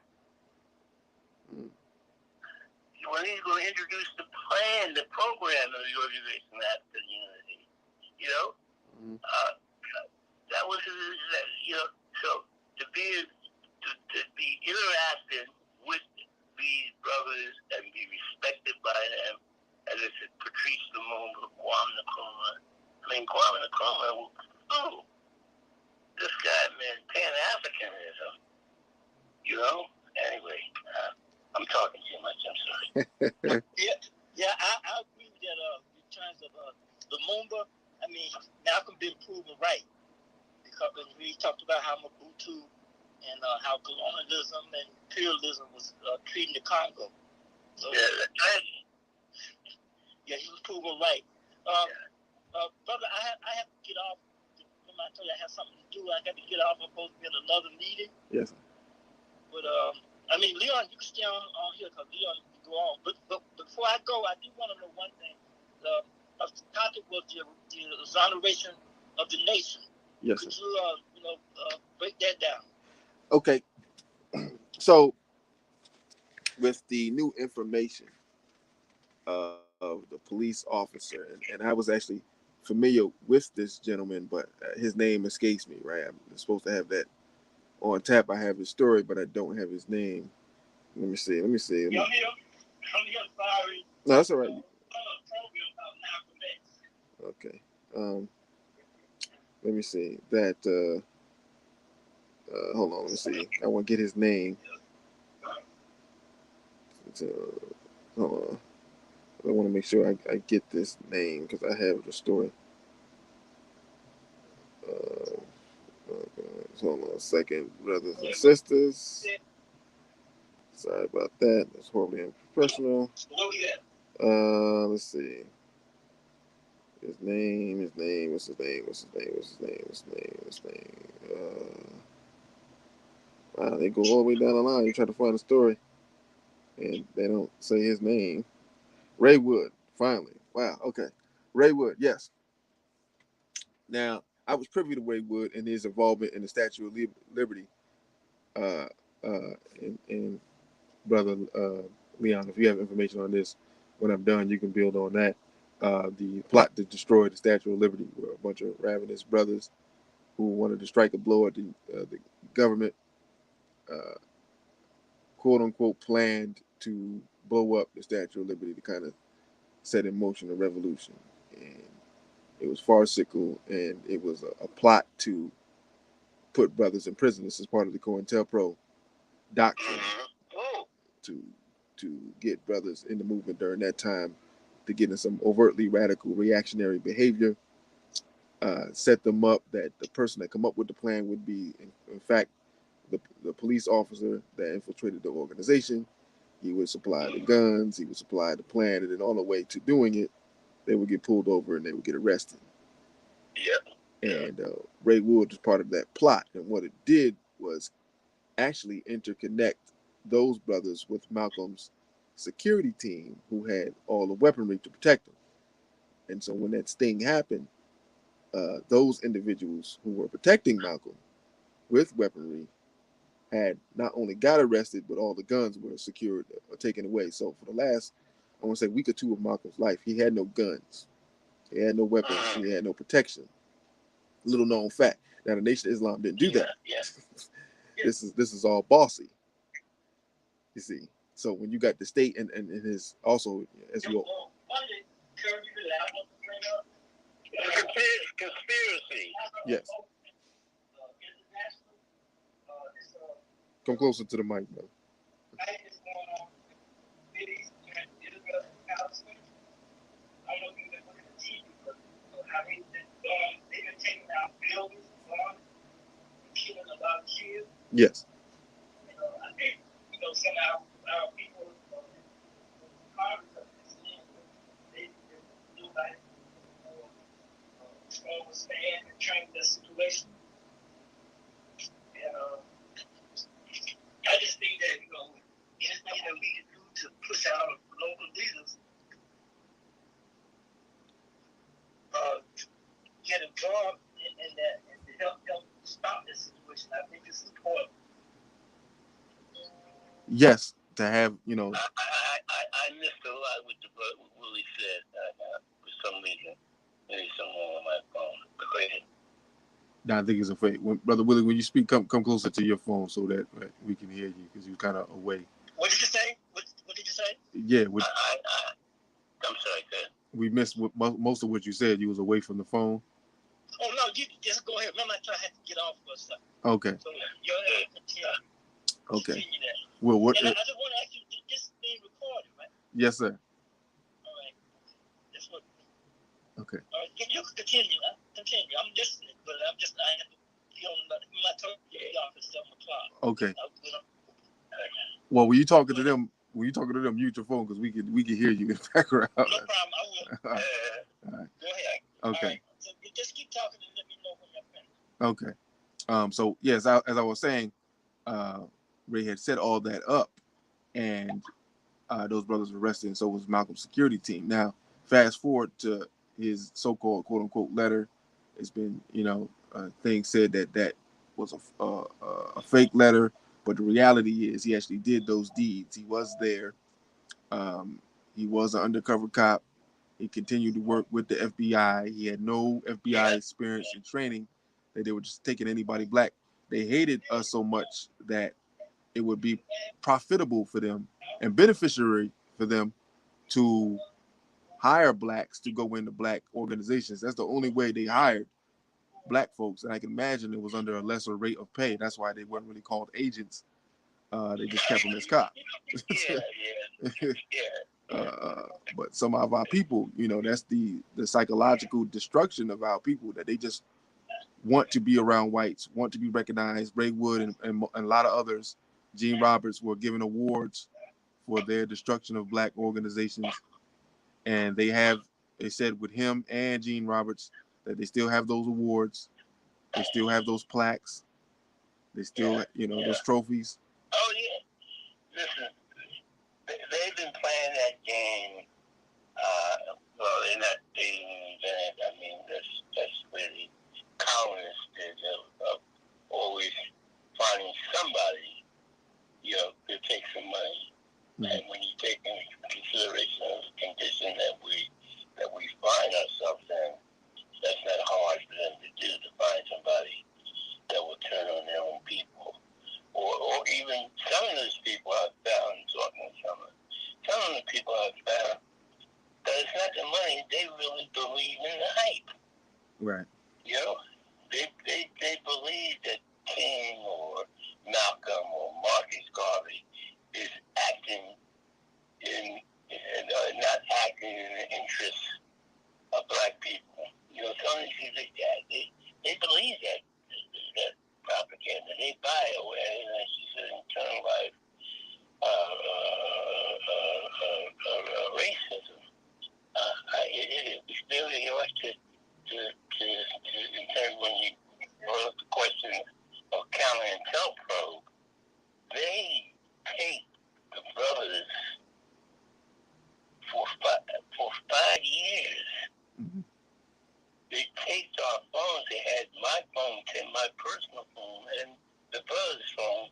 When he's going to introduce the plan, the program of the Organization of African Unity, you know, that was, you know, so to be interacting with these brothers and be respected by them, as I said, Patrice Lumumba, Kwame Nkrumah. I mean, Kwame Nkrumah, this guy, man, Pan-Africanism, you know? Anyway, I'm talking too much, I'm sorry. Yeah, I agree with that in terms of Lumumba. I mean, Malcolm been proven right, because we talked about how Mobutu and how colonialism and imperialism was treating the Congo. So, yeah, he was proven right. Brother, I have to get off. Remember I told you I have something to do. I got to get off. I'm supposed to be in another meeting. Yes. But I mean, Leon, you can stay on here because Leon can go on. But before I go, I do want to know one thing. The topic was the exoneration of the nation. Yes. Could you break that down? Okay. So, with the new information of the police officer, and I was actually familiar with this gentleman, but his name escapes me. Right, I'm supposed to have that on tap. I have his story, but I don't have his name. Let me see. Yeah, I'm here. Sorry. No, that's all right. Okay. Let me see that. Hold on. Let me see. I want to get his name. Hold on. I want to make sure I get this name because I have the story. Hold on a second, brothers and sisters. Sorry about that. That's horribly unprofessional. Let's see. His name. What's his name? Wow, they go all the way down the line. You try to find a story, and they don't say his name. Ray Wood, finally. Wow, okay. Ray Wood, yes. Now, I was privy to Ray Wood and his involvement in the Statue of Liberty. And Brother Leon, if you have information on this, when I'm done, you can build on that. The plot to destroy the Statue of Liberty, where a bunch of ravenous brothers who wanted to strike a blow at the government, quote unquote, planned to blow up the Statue of Liberty to kind of set in motion a revolution. And It was farcical, and it was a plot to put brothers in prison. This is part of the COINTELPRO doctrine to get brothers in the movement during that time to get in some overtly radical reactionary behavior. Set them up that the person that come up with the plan would be, in fact, the police officer that infiltrated the organization. He would supply the guns, he would supply the plan, and then on the way to doing it, they would get pulled over and they would get arrested. Yeah. And Ray Wood was part of that plot. And what it did was actually interconnect those brothers with Malcolm's security team, who had all the weaponry to protect them. And so when that sting happened, those individuals who were protecting Malcolm with weaponry had not only got arrested, but all the guns were secured or taken away. So for the last, I want to say, week or two of Malcolm's life, he had no guns, he had no weapons, he had no protection. Little known fact. Now the Nation of Islam didn't do that. This is all bossy. You see. So when you got the state and his also, as you all, conspiracy. Yes. Come closer to the mic, bro. Yes. I think, some of our people they do like understand and train the situation. And I just think that, anything that we can do to push our local leaders get involved in that and to help stop this situation, I think it's important. Yes, to have, I missed a lot with what Willie said for some reason. Maybe someone on my phone. But go ahead. No, I think it's a fake. Brother Willie, when you speak, come closer to your phone so that we can hear you, because you're kind of away. What did you say? What did you say? Yeah, I'm sorry, sir. We missed most of what you said. You was away from the phone. Oh no, you just go ahead. Remember, I had to get off for a second. Okay. So you're continue. Okay. Continue that. Well, what? And I just want to ask you, this being recorded, right? Yes, sir. All right. That's what. Okay. All right. You can continue. Continue. I'm listening, but I have to be on. I'm not talking to you off at 7:00. Okay. Well, when you talking to them, mute your phone, because we can hear you in the background. No problem. I will. All right. Go ahead. Okay. Right. So just keep talking and let me know when you're finished. Okay. So yes, as I was saying, Ray had set all that up, and those brothers were arrested, and so was Malcolm's security team. Now, fast forward to his so-called quote-unquote letter. It's been, things said that was a fake letter, but the reality is he actually did those deeds. He was there. He was an undercover cop. He continued to work with the FBI. He had no FBI experience and training. That they were just taking anybody black. They hated us so much that it would be profitable for them and beneficiary for them to hire blacks to go into black organizations. That's the only way they hired black folks. And I can imagine it was under a lesser rate of pay. That's why they weren't really called agents. They just kept them as cops. But some of our people, that's the psychological destruction of our people, that they just want to be around whites, want to be recognized. Ray Wood and a lot of others, Gene Roberts, were given awards for their destruction of black organizations. And they said with him and Gene Roberts that they still have those awards. They still have those plaques. They still, those trophies. Oh, yeah. Listen, they've been playing that game. Well, they're not dating that. I mean, that's really colonists of always finding somebody, to take some money. Mm-hmm. And when you take into consideration of the condition that we find ourselves in, that's not hard for them to do, to find somebody that will turn on their own people. Or even some of those people I've found, talking to some of the people I've found, that propaganda. They buy it away, and she said, internalized racism. It's very hard to in terms when you brought up the question of counter intel probe, they take the brothers for 5 years. Mm-hmm. They taped our phones. They had my phone, my personal phone, and the brothers' phone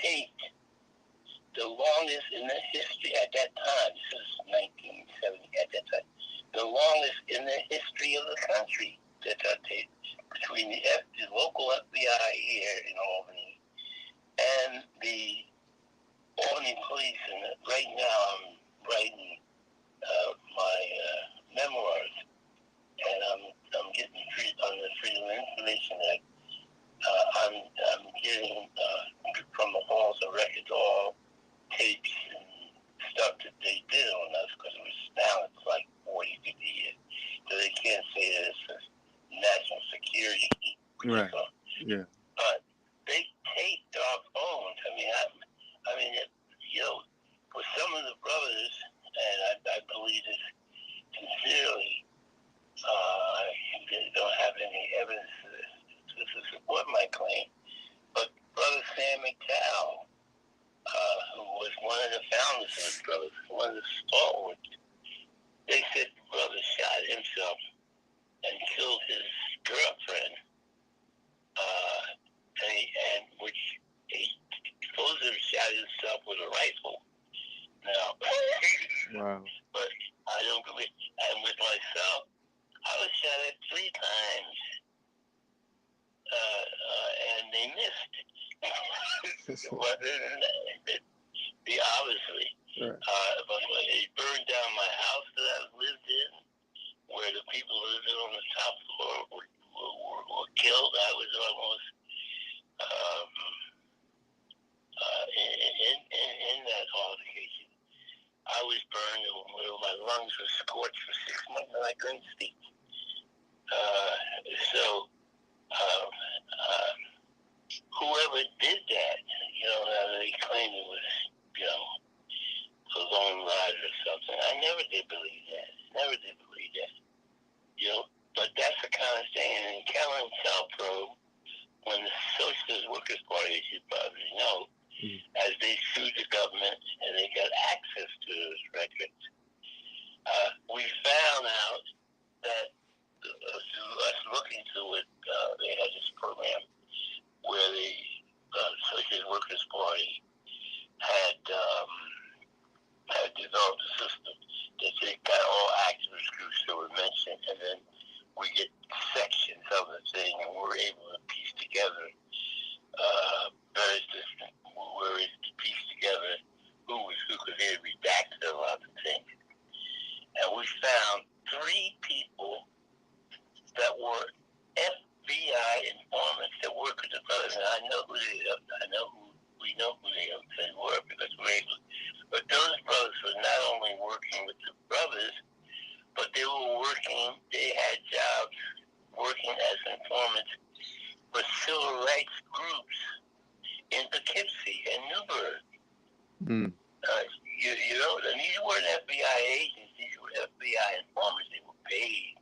taped the longest in the history at that time. This is 1970 at that time. The longest in the history of the country that I taped between the local FBI here in Albany and the Albany police. And right now I'm writing my memoirs, and I'm getting free on the Freedom of Information Act. I'm getting from the halls of records all tapes and stuff that they did on us, because it was now it's like 40, 50 years. So they can't say that it's a national security. Right. Yeah. But they taped our phones. I mean, for some of the brothers, and I believe this sincerely, they don't have any evidence to support my claim. But Brother Sam McDowell, who was one of the founders of the brothers, one of the stalwarts, they said the brother shot himself and killed his girlfriend, and which he supposedly shot himself with a rifle. Now, wow. But I don't believe. And with myself, I was shot at 3 times, and they missed. Obviously, right. But when they burned down my house that I lived in, where the people living on the top floor were killed, I was almost in that altercation. I was burned, and my lungs were scorched for 6 months, and I couldn't speak. Whoever did that, they claimed it was, a lone rider or something. I never did believe that. But that's the kind of thing. And in counter intel probe, when the Socialist Workers Party, as you probably know, as they sued the government and they got access to those records, we found out that us looking through it, they had this program where the Socialist Workers Party had developed a system that they got all activist groups that were mentioned, and then we get sections of the thing, and we're able to piece together various different, we're able to piece together who was who, because they had redacted a lot of things. And we found 3 people that were FBI informants that worked with the brothers, and I know who they are. We know who they were, because we're able. But those brothers were not only working with the brothers, but they had jobs working as informants for civil rights groups in Poughkeepsie and Newburgh. Mm. These weren't FBI agents, these were FBI informants. They were paid,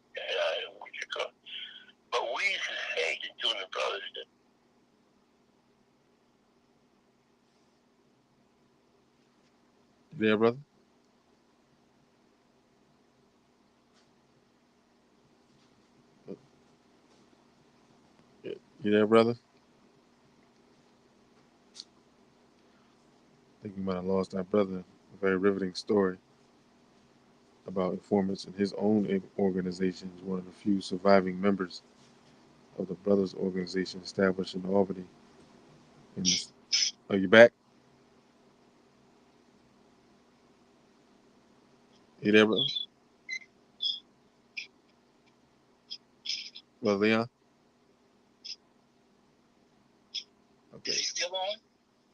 but we used to say to doing the brothers that. Yeah, brother. You there, brother? I think we might have lost our brother. A very riveting story about informants in his own organization. He's one of the few surviving members of the brothers organization established in Albany. Are you back? You there, brother? Brother Leon? Okay. Is he still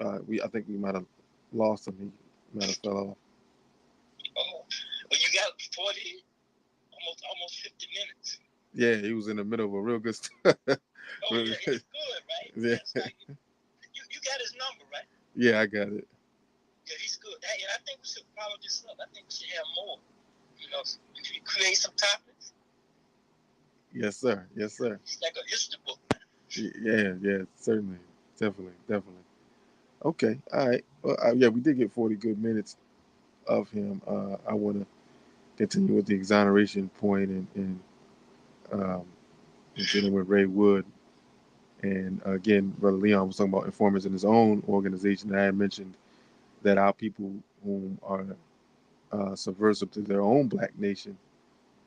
on? I think we might have lost him. He might have fell off. Oh, well, you got 40, almost 50 minutes. Yeah, he was in the middle of a real good story. Oh yeah, he's good, right? Yeah. That's like you got his number, right? Yeah, I got it. Yeah, he's good. Hey, I think we should follow this up. I think we should have more. You know, if you create some topics, Yes, sir. Yes, sir. it's like a history book. Yeah, yeah, certainly. Definitely, definitely. Okay, all right. Well, yeah, we did get 40 good minutes of him. I want to continue with the exoneration point um, and dealing with Ray Wood. And again, Brother Leon was talking about informants in his own organization. I had mentioned that our people whom are subversive to their own black nation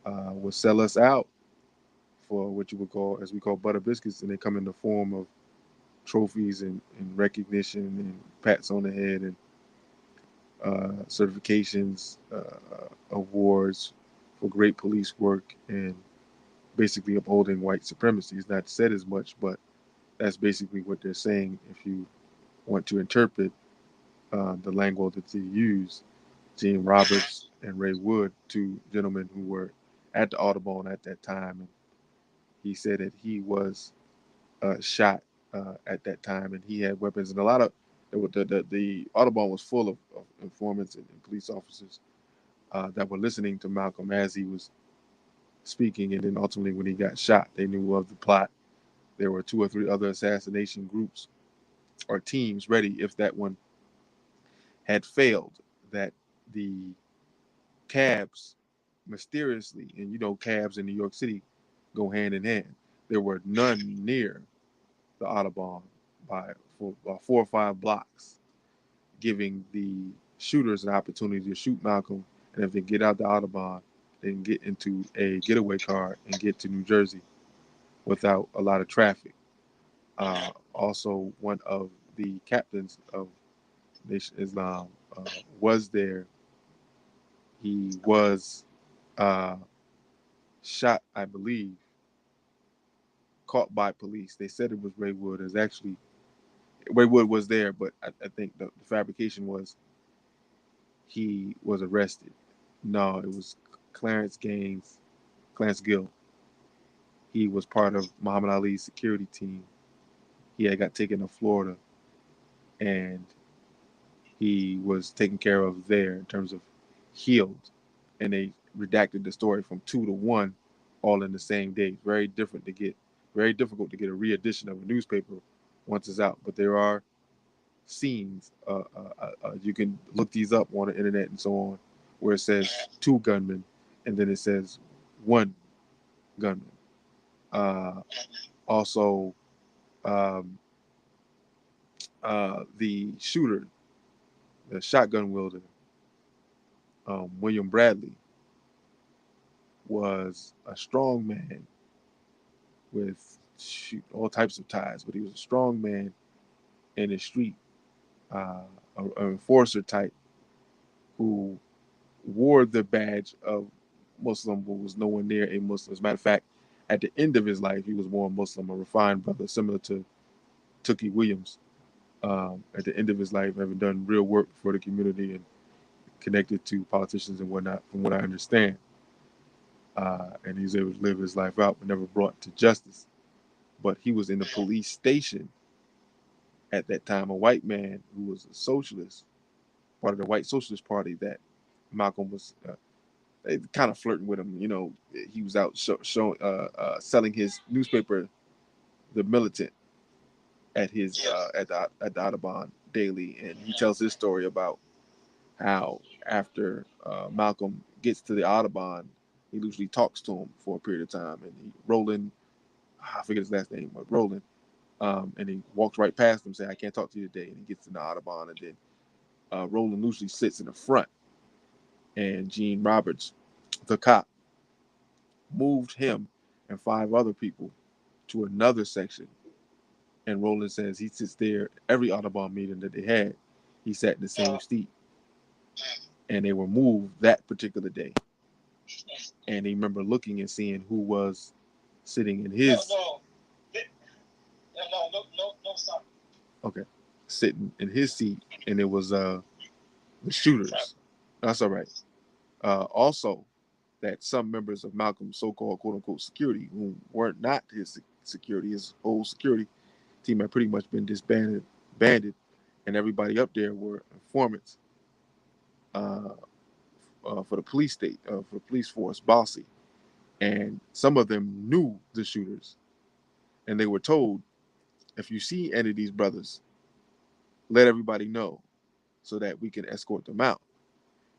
will sell us out for what you would call, as we call, butter biscuits, and they come in the form of trophies and recognition and pats on the head and certifications, awards for great police work, and basically upholding white supremacy. It's not said as much, but that's basically what they're saying. If you want to interpret the language that they use, Gene Roberts and Ray Wood, two gentlemen who were at the Audubon at that time, and he said that he was shot at that time, and he had weapons, and a lot of the Audubon was full of informants and police officers that were listening to Malcolm as he was speaking, and then ultimately when he got shot, they knew of the plot. There were two or three other assassination groups or teams ready if that one had failed. That the cabs mysteriously, and you know, cabs in New York City go hand in hand. There were none near the Audubon by for 4 or 5 blocks, giving the shooters an opportunity to shoot Malcolm. And if they get out the Audubon, they can get into a getaway car and get to New Jersey without a lot of traffic. Also, one of the captains of Nation Islam was there. He was uh, shot, I believe, caught by police. They said it was Ray Wood. Is actually Ray Wood was there, but I think the fabrication was he was arrested. No, it was Clarence Gaines, Clarence Gill. He was part of Muhammad Ali's security team. He had got taken to Florida, and he was taken care of there in terms of healed. And they redacted the story from 2 to 1, all in the same day. Very difficult to get a re-edition of a newspaper once it's out. But there are scenes. You can look these up on the internet and so on, where it says 2 gunmen, and then it says 1 gunman. Uh, Also, um, the shooter, the shotgun wielder, William Bradley, was a strong man with all types of ties, but he was a strong man in the street, uh, an enforcer type who wore the badge of Muslim but was nowhere near a Muslim. As a matter of fact, at the end of his life, he was more Muslim, a refined brother, similar to Tookie Williams. At the end of his life, having done real work for the community and connected to politicians and whatnot, from what I understand. And he was able to live his life out, but never brought to justice. But he was in the police station at that time, a white man who was a socialist, part of the White Socialist Party that Malcolm was kind of flirting with him. You know, he was out selling his newspaper, The Militant, at his at the Audubon Daily, and he tells his story about how after Malcolm gets to the Audubon, he usually talks to him for a period of time, and Roland, I forget his last name, but Roland, and he walks right past him, saying, "I can't talk to you today," and he gets in the Audubon, and then Roland usually sits in the front, and Gene Roberts, the cop, moved him and 5 other people to another section. And Roland says he sits there every Audubon meeting that they had. He sat in the same seat, and they were moved that particular day. And he remember looking and seeing who was sitting in his. No, sorry. Okay, sitting in his seat, and it was the shooters. That's all right. Also, that some members of Malcolm's so-called "quote unquote" security, who weren't not his security. His whole security team had pretty much been disbanded, banded, and everybody up there were informants uh, for the police state, for the police force, bossy. And some of them knew the shooters, and they were told, if you see any of these brothers, let everybody know so that we can escort them out.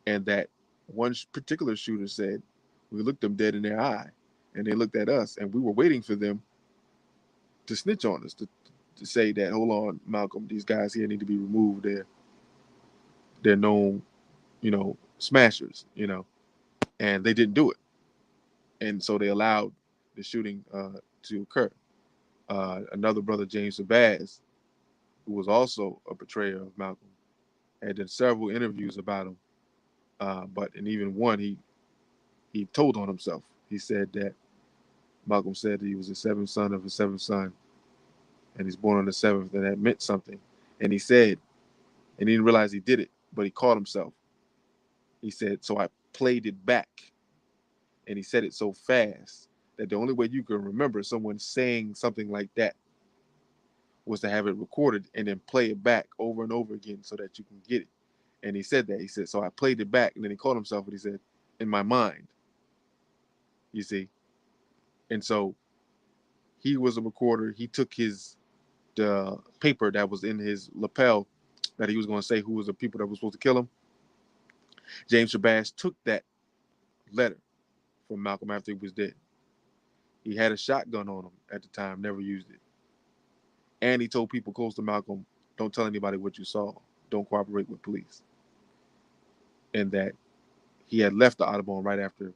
And that one particular shooter said, we looked them dead in their eye, and they looked at us, and we were waiting for them to snitch on us, to say that, hold on, Malcolm, these guys here need to be removed. They're known, smashers, and they didn't do it. And so they allowed the shooting to occur. Another brother, James Sabaz, who was also a betrayer of Malcolm, had done several interviews about him. But in even one, he told on himself. He said that Malcolm said that he was the seventh son of a seventh son, and he's born on the seventh, and that meant something. And he said, and he didn't realize he did it, but he caught himself. He said, so I played it back. And he said it so fast that the only way you can remember someone saying something like that was to have it recorded and then play it back over and over again so that you can get it. And he said that. He said, so I played it back. And then he caught himself and he said, in my mind, you see. And so he was a recorder. He took the paper that was in his lapel that he was going to say who was the people that were supposed to kill him. James Shabazz took that letter from Malcolm after he was dead. He had a shotgun on him at the time, never used it. And he told people close to Malcolm, don't tell anybody what you saw. Don't cooperate with police. And that he had left the Audubon right after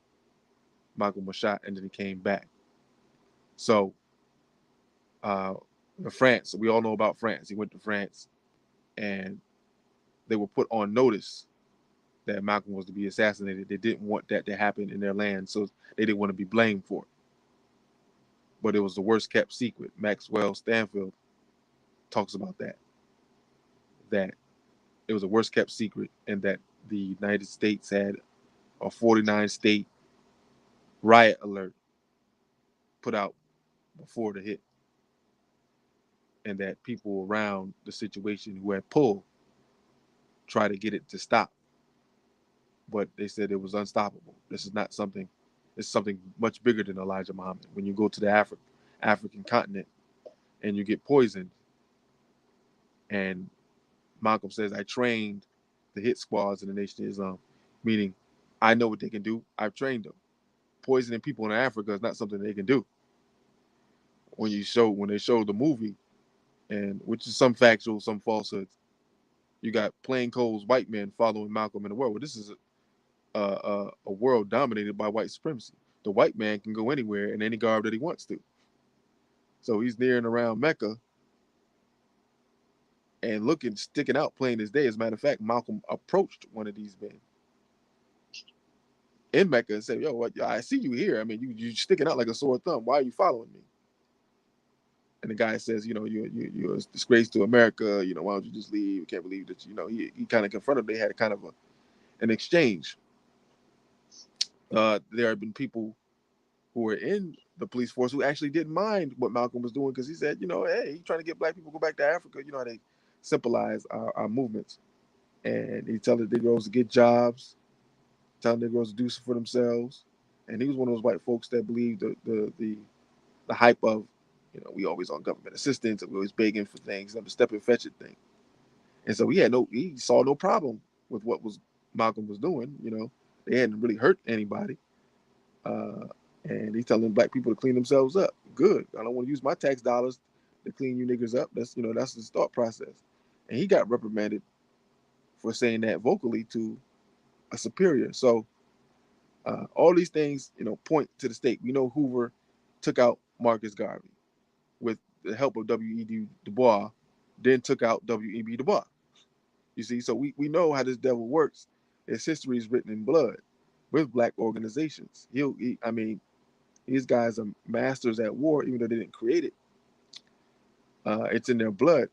Malcolm was shot, and then he came back. So, uh, France, we all know about France. He went to France, and they were put on notice that Malcolm was to be assassinated. They didn't want that to happen in their land, so they didn't want to be blamed for it. But it was the worst kept secret. Maxwell Stanfield talks about that it was a worst kept secret, and that the United States had a 49 state riot alert put out before the hit, and that people around the situation who had pulled tried to get it to stop, but they said it was unstoppable. This is not something. It's something much bigger than Elijah Muhammad. When you go to the African continent and you get poisoned, and Malcolm says, I trained the hit squads in the Nation of Islam, meaning I know what they can do. I've trained them. Poisoning people in Africa is not something they can do. When they showed the movie, and which is some factual, some falsehoods, you got plainclothes white men following Malcolm in the world. Well, this is a world dominated by white supremacy. The white man can go anywhere in any garb that he wants to. So he's near and around Mecca and sticking out plain as day. As a matter of fact, Malcolm approached one of these men in Mecca and said, yo, what, I see you here. I mean, you sticking out like a sore thumb. Why are you following me? And the guy says, you're a disgrace to America. Why don't you just leave? I can't believe that, he kind of confronted him. They had kind of an exchange. There have been people who were in the police force who actually didn't mind what Malcolm was doing, because he said, hey, he's trying to get black people to go back to Africa. You know how they symbolize our movements. And he telling the Negroes to get jobs, telling the Negroes to do for themselves. And he was one of those white folks that believed the hype of, we always on government assistance and we always begging for things, the step and fetch it thing. And so he saw no problem with what was Malcolm was doing. They hadn't really hurt anybody. Uh, and he's telling black people to clean themselves up. Good. I don't want to use my tax dollars to clean you niggers up. That's his thought process. And he got reprimanded for saying that vocally to a superior. So all these things, point to the state. We know Hoover took out Marcus Garvey with the help of W.E.B. Du Bois, then took out W.E.B. Du Bois. You see, so we know how this devil works. His history is written in blood with black organizations. These guys are masters at war, even though they didn't create it. It's in their blood.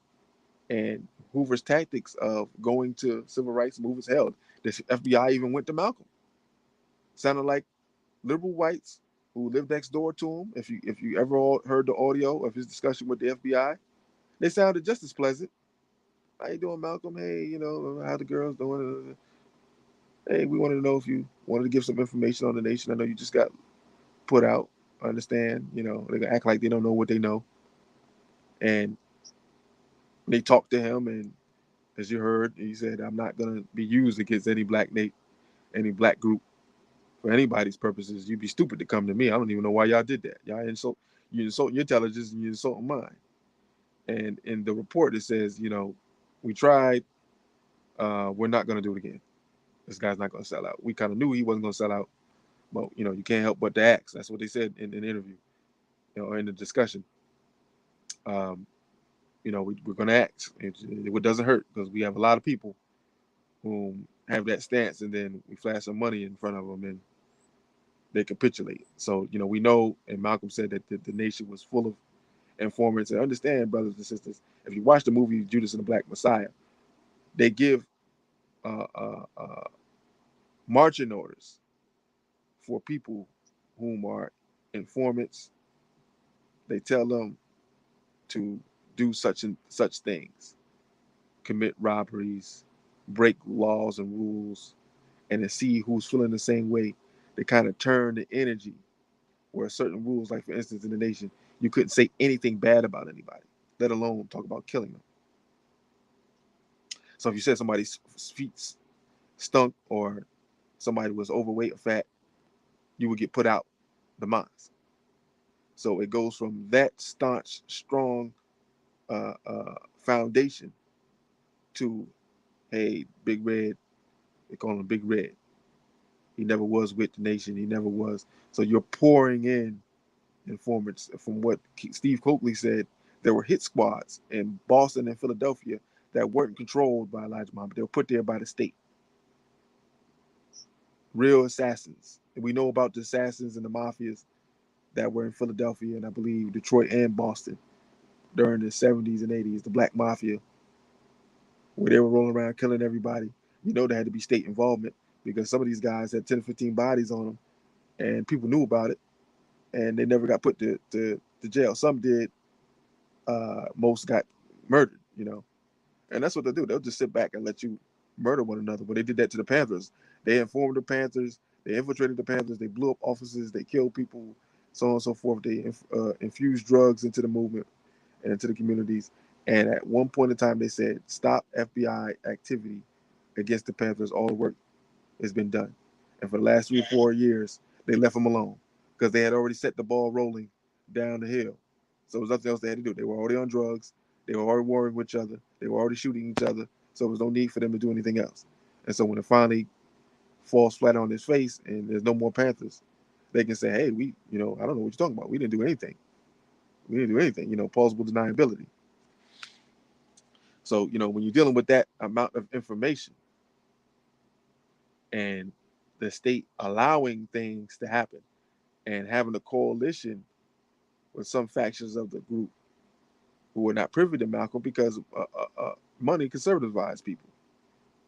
And Hoover's tactics of going to civil rights movements held. The FBI even went to Malcolm. Sounded like liberal whites who lived next door to him, if you ever heard the audio of his discussion with the FBI, they sounded just as pleasant. How you doing, Malcolm? Hey, how the girls doing? Hey, we wanted to know if you wanted to give some information on the nation. I know you just got put out. I understand, they act like they don't know what they know. And they talked to him, and as you heard, he said, "I'm not gonna be used against any black group for anybody's purposes. You'd be stupid to come to me. I don't even know why y'all did that. You insulting your intelligence and you insulting mine." And in the report it says, we tried, we're not gonna do it again. This guy's not gonna sell out. We kind of knew he wasn't gonna sell out, but you can't help but to ask. That's what they said in the interview, in the discussion. Um, we're gonna ask. It doesn't hurt because we have a lot of people who have that stance, and then we flash some money in front of them and they capitulate. So we know, and Malcolm said that the nation was full of informants. And understand, brothers and sisters, if you watch the movie Judas and the Black Messiah, they give uh, uh, uh, marching orders for people whom are informants. They tell them to do such and such things, commit robberies, break laws and rules, and to see who's feeling the same way. They kind of turn the energy where certain rules, like for instance in the nation, you couldn't say anything bad about anybody, let alone talk about killing them. So if you said somebody's feet stunk or somebody was overweight or fat, you would get put out the mosque. So it goes from that staunch, strong foundation to, hey, Big Red, they call him Big Red. He never was with the nation. He never was. So you're pouring in informants. From what Steve Coakley said, there were hit squads in Boston and Philadelphia that weren't controlled by Elijah Muhammad. They were put there by the state. Real assassins. And we know about the assassins and the mafias that were in Philadelphia and I believe Detroit and Boston during the 70s and 80s, the Black Mafia, where they were rolling around killing everybody. There had to be state involvement because some of these guys had 10 or 15 bodies on them and people knew about it and they never got put to jail. Some did, most got murdered. And that's what they'll do. They'll just sit back and let you murder one another. When they did that to the Panthers, they informed the Panthers, they infiltrated the Panthers, they blew up offices, they killed people, so on and so forth. They infused drugs into the movement and into the communities. And at one point in time, they said, stop FBI activity against the Panthers. All the work has been done. And for the last 3 or 4 years, they left them alone because they had already set the ball rolling down the hill. So there was nothing else they had to do. They were already on drugs. They were already warring with each other. They were already shooting each other. So there was no need for them to do anything else. And so when it finally falls flat on its face and there's no more Panthers, they can say, hey, I don't know what you're talking about. We didn't do anything. We didn't do anything, plausible deniability. So, when you're dealing with that amount of information and the state allowing things to happen and having a coalition with some factions of the group who were not privy to Malcolm because money conservativized people.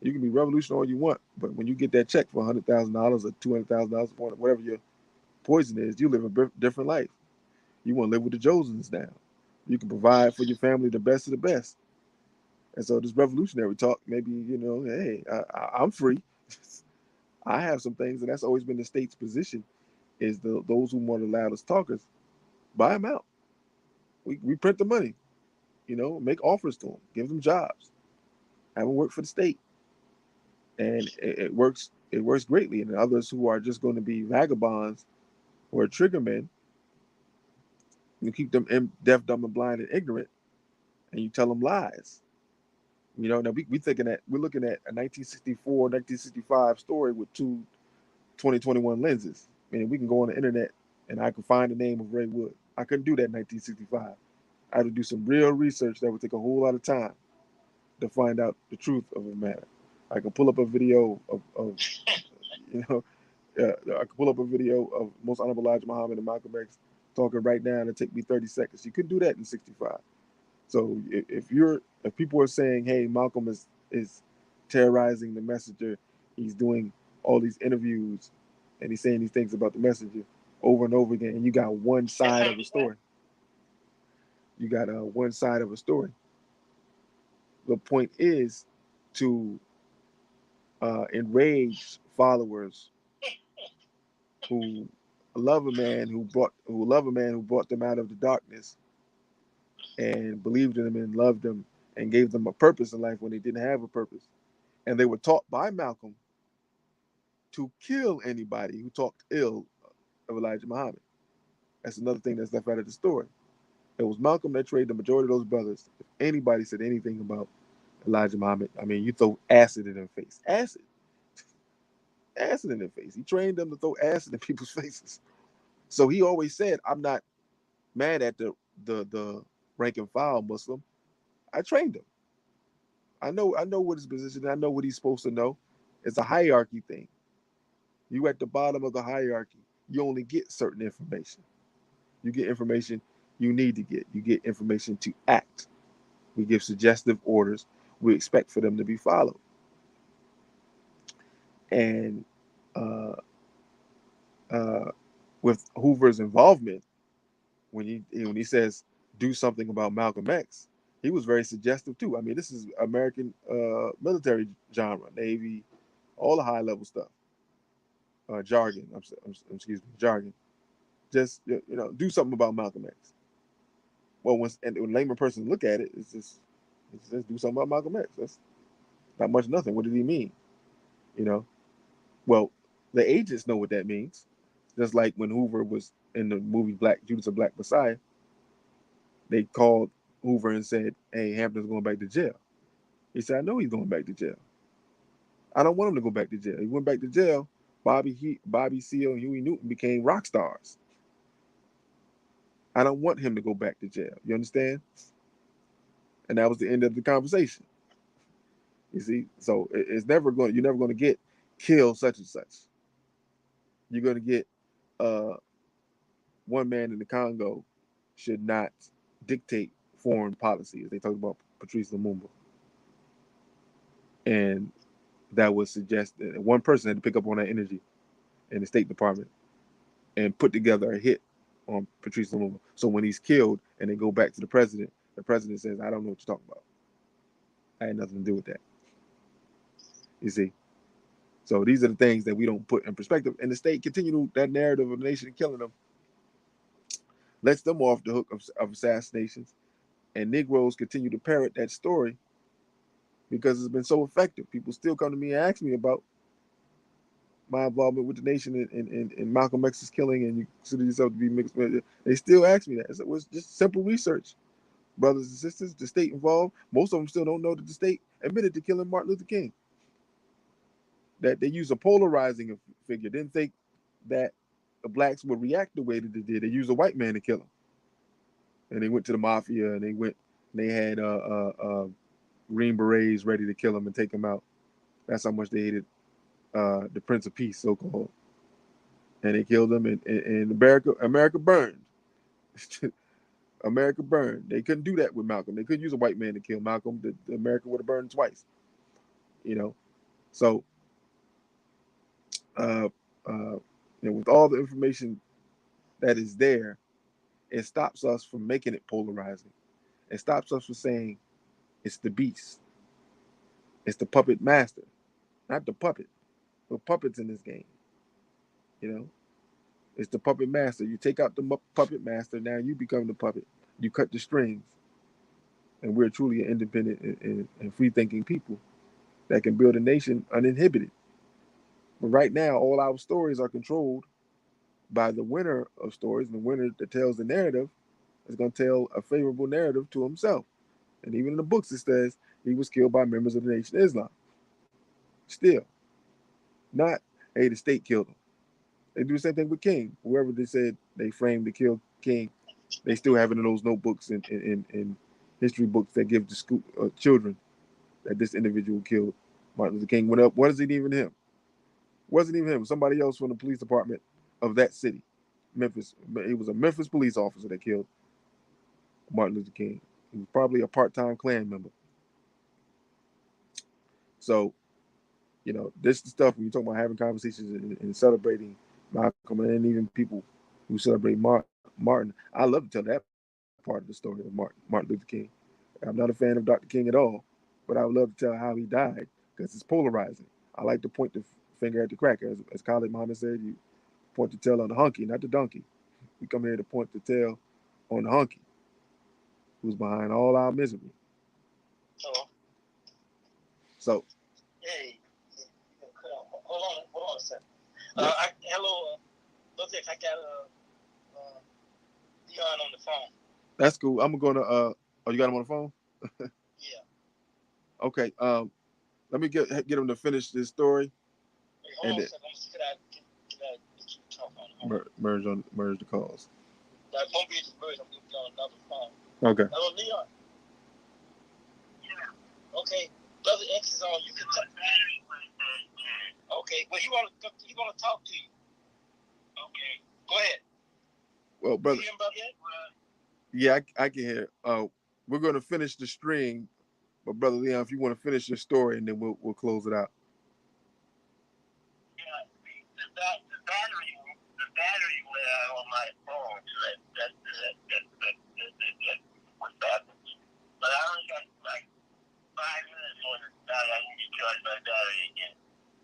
You can be revolutionary all you want, but when you get that check for $100,000 or $200,000, whatever your poison is, you live a different life. You want to live with the Josens now. You can provide for your family the best of the best. And so this revolutionary talk, maybe, hey, I'm free. I have some things, and that's always been the state's position, is those who want the loudest talkers, buy them out. We print the money, make offers to them, give them jobs, have them work for the state. And it works. It works greatly. And others who are just going to be vagabonds or triggermen, you keep them deaf, dumb, and blind and ignorant, and you tell them lies. Now we thinking that we're looking at a 1964, 1965 story with two 2021 lenses. I mean, we can go on the internet and I can find the name of Ray Wood. I couldn't do that in 1965. I had to do some real research that would take a whole lot of time to find out the truth of a matter. I can pull up a video of I can pull up a video of Most Honorable Elijah Muhammad and Malcolm X talking right now, and it take me 30 seconds. You couldn't do that in 65. So if people are saying, hey, Malcolm is terrorizing the messenger, he's doing all these interviews, and he's saying these things about the messenger, over and over again, and you got one side of a story. You got one side of a story. The point is to enrage followers who love a man who brought them out of the darkness and believed in them and loved them and gave them a purpose in life when they didn't have a purpose. And they were taught by Malcolm to kill anybody who talked ill of Elijah Muhammad. That's another thing that's left out of the story. It was Malcolm that trained the majority of those brothers. If anybody said anything about Elijah Muhammad, I mean, you throw acid in their face. Acid in their face. He trained them to throw acid in people's faces. So he always said, "I'm not mad at the rank and file Muslim. I trained him. I know what his position. I know what he's supposed to know. It's a hierarchy thing. You at the bottom of the hierarchy. You only get certain information. You get information you need to get. You get information to act. We give suggestive orders. We expect for them to be followed. And uh, uh, with Hoover's involvement, when he says do something about Malcolm X, he was very suggestive too. I mean, this is American military genre, Navy, all the high level stuff, jargon. Excuse me, jargon. Just do something about Malcolm X. Well, when layman person look at it, it's just do something about Malcolm X. That's not much, nothing. What did he mean? You know. Well, the agents know what that means. Just like when Hoover was in the movie Black Judas of Black Messiah, they called Hoover and said, "Hey, Hampton's going back to jail." He said, "I know he's going back to jail. I don't want him to go back to jail." He went back to jail. Bobby Seale, and Huey Newton became rock stars. I don't want him to go back to jail. You understand? And that was the end of the conversation. You see, so you're never going to get kill such and such. You're going to get uh, one man in the Congo should not dictate foreign policy, as they talked about Patrice Lumumba. And that would suggest that one person had to pick up on that energy in the State Department and put together a hit on Patrice Lumumba. So when he's killed and they go back to the president says, "I don't know what you're talking about. I had nothing to do with that." You see? So these are the things that we don't put in perspective. And the state continue that narrative of the nation killing them, lets them off the hook of assassinations. And Negroes continue to parrot that story because it's been so effective. People still come to me and ask me about my involvement with the nation in Malcolm X's killing, and you consider yourself to be mixed. They still ask me that. It was just simple research. Brothers and sisters, the state involved. Most of them still don't know that the state admitted to killing Martin Luther King. That they used a polarizing figure. Didn't think that the blacks would react the way that they did. They used a white man to kill him, and they went to the mafia, and they had Green Berets ready to kill him and take him out. That's how much they hated the Prince of Peace, so called, and they killed him. And America burned. America burned. They couldn't do that with Malcolm. They couldn't use a white man to kill Malcolm. The America would have burned twice. You know, so uh, with all the information that is there, it stops us from making it polarizing. It stops us from saying it's the beast, it's the puppet master, not the puppet. No puppets in this game. You know, it's the puppet master. You take out the puppet master, now you become the puppet. You cut the strings, and we're truly an independent and free-thinking people that can build a nation uninhibited. But right now, all our stories are controlled by the winner of stories, and the winner that tells the narrative is going to tell a favorable narrative to himself. And even in the books, it says he was killed by members of the Nation of Islam. Still, not, hey, the state killed him. They do the same thing with King. Whoever they said they framed to kill King, they still have it in those notebooks and in history books that give the school children that this individual killed Martin Luther King. Went up. Wasn't even him. Wasn't even him. Somebody else from the police department of that city, Memphis. He was a Memphis police officer that killed Martin Luther King. He was probably a part-time Klan member. So, this is stuff when you talk about having conversations and celebrating Malcolm, and even people who celebrate Martin. I love to tell that part of the story of Martin Luther King. I'm not a fan of Dr. King at all, but I would love to tell how he died because it's polarizing. I like to point the finger at the cracker, as Khalid Muhammad said. You point the tail on the hunky, not the donkey. We come here to point the tail on the hunky, who's behind all our misery. Hello. So, Hey, hold on a second. Hello, look, I got Dion on the phone. that's cool. I'm gonna. Oh, you got him on the phone? Yeah. Okay. Let me get him to finish this story. Hey, hold on a second. Could I get you to talk on? Merge the calls. That won't be the merge. I'm gonna be on another phone. Okay. Hello, Leon. Yeah. Okay. Brother X is on. You can talk. Okay. Well, he want to talk to you. Okay. Go ahead. Well, brother. You hear him, brother? Yeah, I can hear. We're going to finish the string, but brother Leon, if you want to finish your story, and then we'll close it out. Yeah, the battery went out on my phone, so that's what happened. But I only got like 5 minutes on the battery. I need to charge my battery again.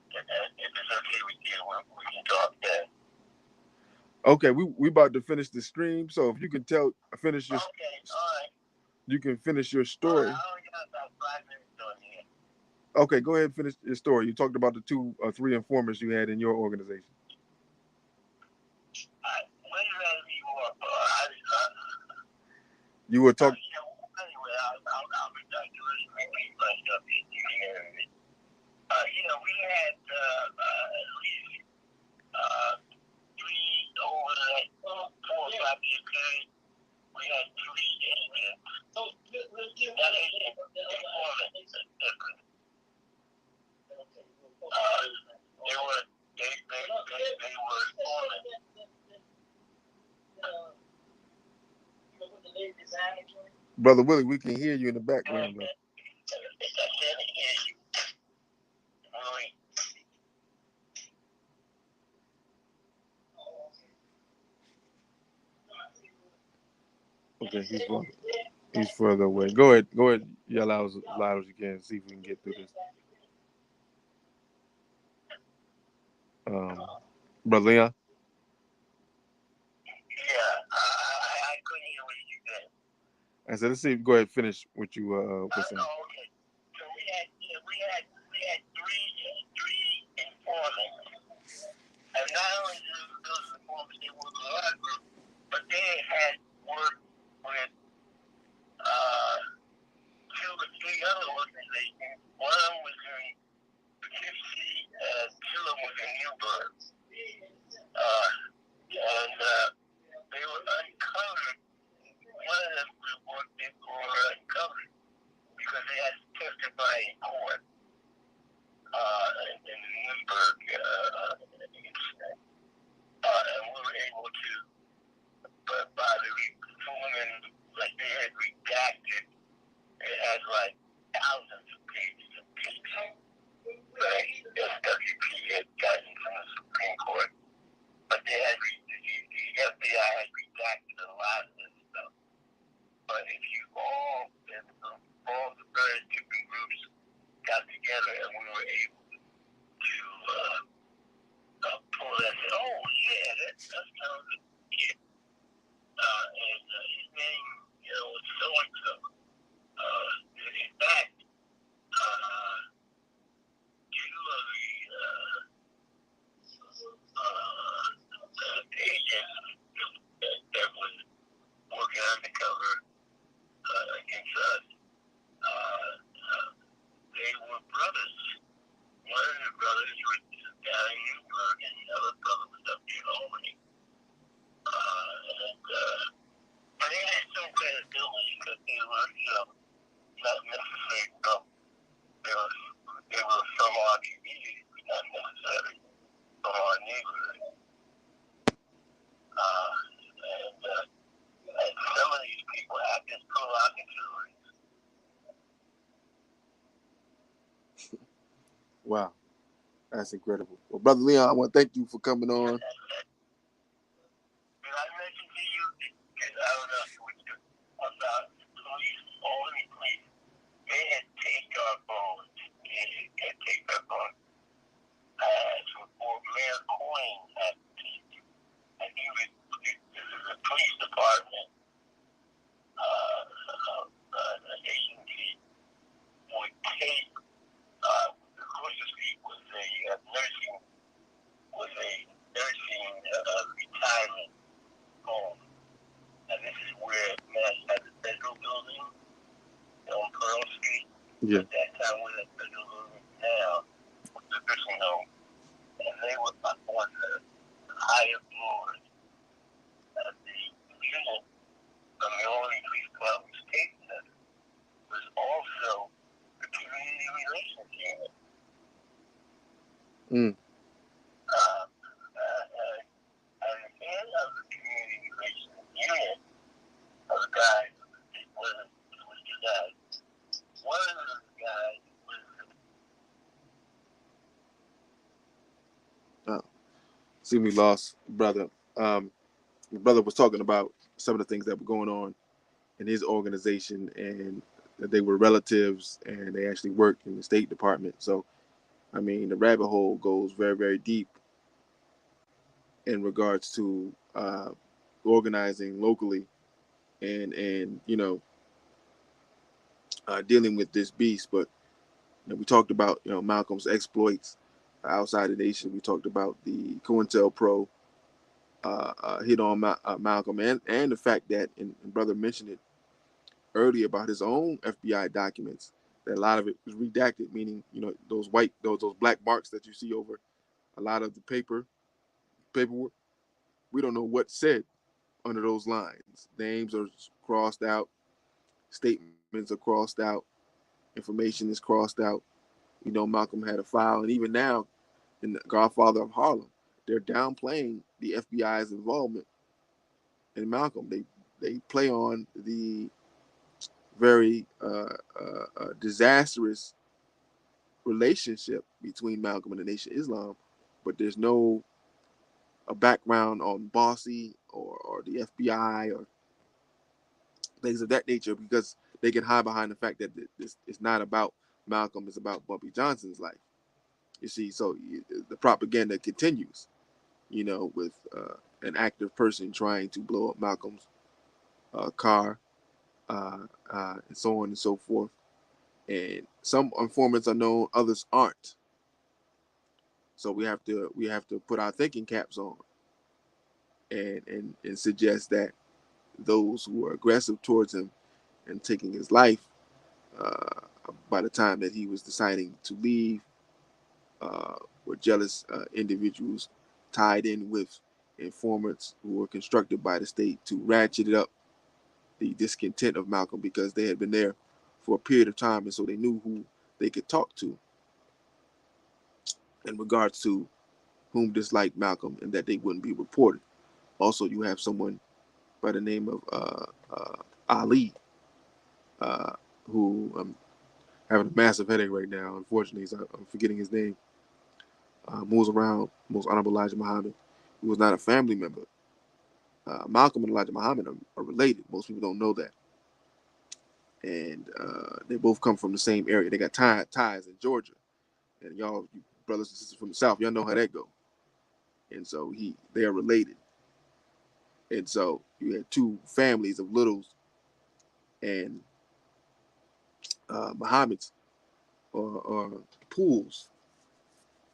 If it's okay with you, we can talk then. Okay, we about to finish the stream, so if you can finish your. Okay, all right. You can finish your story. I only got about 5 minutes on here. Okay, go ahead and finish your story. You talked about the 2 or 3 informers you had in your organization. When did I leave off? You were talking. Anyway, I'll be done doing it. We had at least 3 over that 4 or 5 year period. We had 3 agents. That agent informants different. They were informants. Brother Willie, we can hear you in the background, bro. I can't hear you. Okay, he's further away. Go ahead, yell out as loud as you can. See if we can get through this. Brother Leon. Yeah, I couldn't hear what you said. I said, let's see if you go ahead and finish what you were saying. Okay. So we had 3 informants, and not only those informants, they were the other group, but they had worked with 2 or 3 other organizations. One of them was in Poughkeepsie, and 2 of them was in Newburgh. And they were uncovered. One of them were uncovered because they had to testify in court in Newburgh incident. And we were able to, by the women, like they had redacted, it had like thousands of pages of pictures that SWP had gotten from the Supreme Court. But the FBI had redacted a lot of this stuff. But if all the various different groups got together and we were able to pull that, oh yeah, that sounds good. And his name, was so and so. In fact, 2 of the agents that was working undercover against us, they were brothers. One of the brothers was down in Newburgh, and the other brother was up in Albany. And they had some credibility because they were, not necessarily from, they were from our community, but not necessarily from our neighborhood. And some of these people have this derogatory. Wow, that's incredible. Well, Brother Leon, I want to thank you for coming on. Did I Yeah. At that time, we had the now, the nursing home, and they were up on the higher floors of the unit of the only police department state center was also the community relations unit. Mm. And the head of the community relations unit of the guys was two guys. One of the guys was See, we lost brother. My brother was talking about some of the things that were going on in his organization, and that they were relatives, and they actually worked in the State Department. So, I mean, the rabbit hole goes very, very deep in regards to organizing locally, and dealing with this beast. But we talked about Malcolm's exploits outside the nation. We talked about the COINTELPRO hit on Malcolm, and the fact that, and brother mentioned it earlier about his own FBI documents, that a lot of it was redacted, meaning those white those black marks that you see over a lot of the paperwork. We don't know what's said under those lines. Names are crossed out, statements are crossed out, information is crossed out. Malcolm had a file, and even now, in the Godfather of Harlem, they're downplaying the FBI's involvement in Malcolm. They play on the very disastrous relationship between Malcolm and the Nation of Islam, but there's no a background on Bossy or the FBI or things of that nature, because they can hide behind the fact that this is not about Malcolm, it's about Bumpy Johnson's life. You see, so the propaganda continues, with an active person trying to blow up Malcolm's car, and so on and so forth. And some informants are known, others aren't. So we have to put our thinking caps on, and suggest that those who were aggressive towards him and taking his life, uh, by the time that he was deciding to leave, uh, were jealous individuals tied in with informants who were constructed by the state to ratchet up the discontent of Malcolm, because they had been there for a period of time, and so they knew who they could talk to in regards to whom disliked Malcolm, and that they wouldn't be reported. Also, you have someone by the name of Ali, uh, who I'm having a massive headache right now. Unfortunately, so I'm forgetting his name. Moves around Most Honorable Elijah Muhammad, who was not a family member. Malcolm and Elijah Muhammad are related. Most people don't know that, and they both come from the same area. They got ties in Georgia, and y'all, you brothers and sisters from the South, y'all know how that go. And so they are related. And so you had two families of Littles and Muhammad's, or pools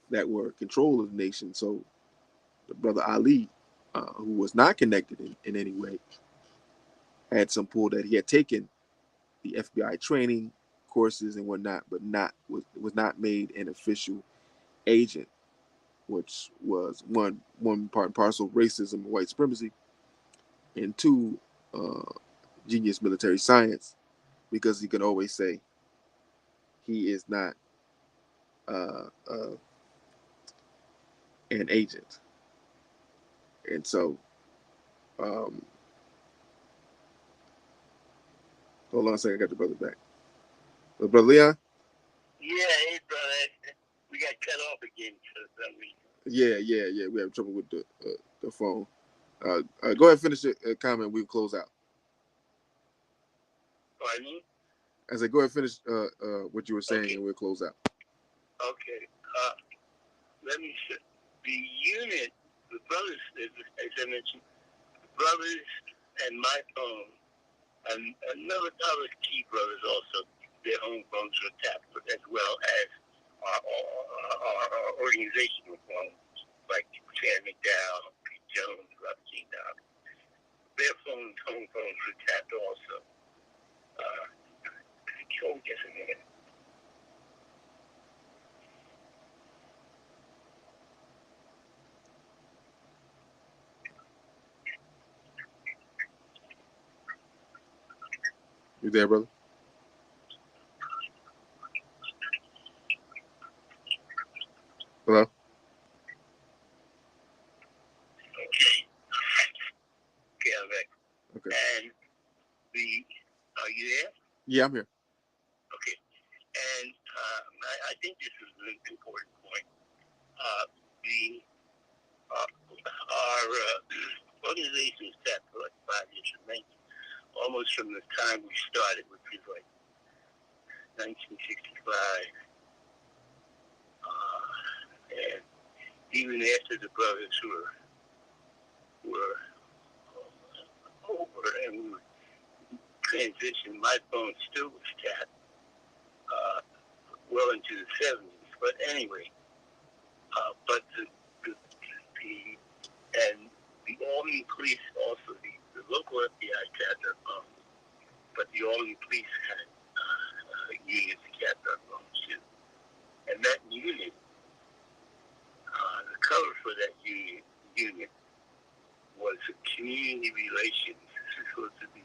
that were control of the nation. So the brother Ali, who was not connected in any way, had some pool that he had taken the FBI training courses and whatnot, but was not made an official agent, which was one part and parcel of racism and white supremacy, and two, uh, genius military science, because he could always say he is not an agent. And so, um, hold on a second, I got the brother back. Brother Leon? yeah, hey brother, we got cut off again for some reason. Yeah. We have trouble with the phone. Go ahead and finish your comment. We'll close out. Pardon me? I said, go ahead and finish what you were saying, Okay. and we'll close out. Okay. Let me say, the unit, the brothers, as I mentioned, the brothers and my phone, and another other key brothers also, their home phones were tapped, as well as our organizational phones, like Chad McDowell, Pete Jones, Robert G. Dodd. Their home phones were tapped also. Just a minute. You there, brother? Hello? Okay. Okay, I'm back. Okay. And are you there? Yeah, I'm here. Okay. And I think this is an important point. The our organization is set for like 5 years from now, almost from the time we started, which is like 1965. And even after the brothers were over and we were transitioned, my phone still was tapped well into the 70s. But anyway, but and the Albany police also, the local FBI tapped our phones, but the Albany police had units tapped our phones too. And that unit, the cover for that unit was community relations. This is supposed to be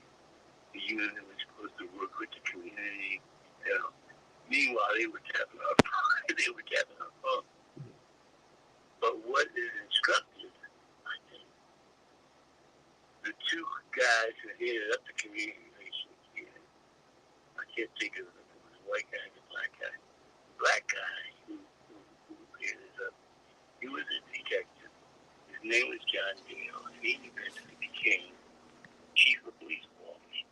the unit that was supposed to work with the community. You know. Meanwhile, they were tapping our phone. But what is instructive, I think, the two guys who headed up the community relations unit, I can't think of them. It was a white guy and a black guy. The black guy who headed us up, he was a detective. His name was John Dale. He eventually became chief of police officer.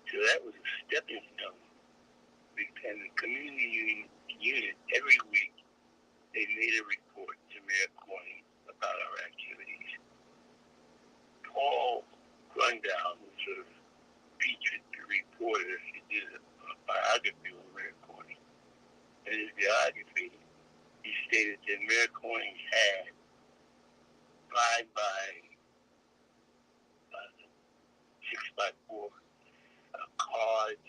So that was a stepping stone. And the community unit, every week, they made a report to Mayor Corning about our activities. Paul Grundau, who sort of featured the reporter, he did a biography on Mayor Corning. In his biography, he stated that Mayor Corning had 5 by 6x4 cards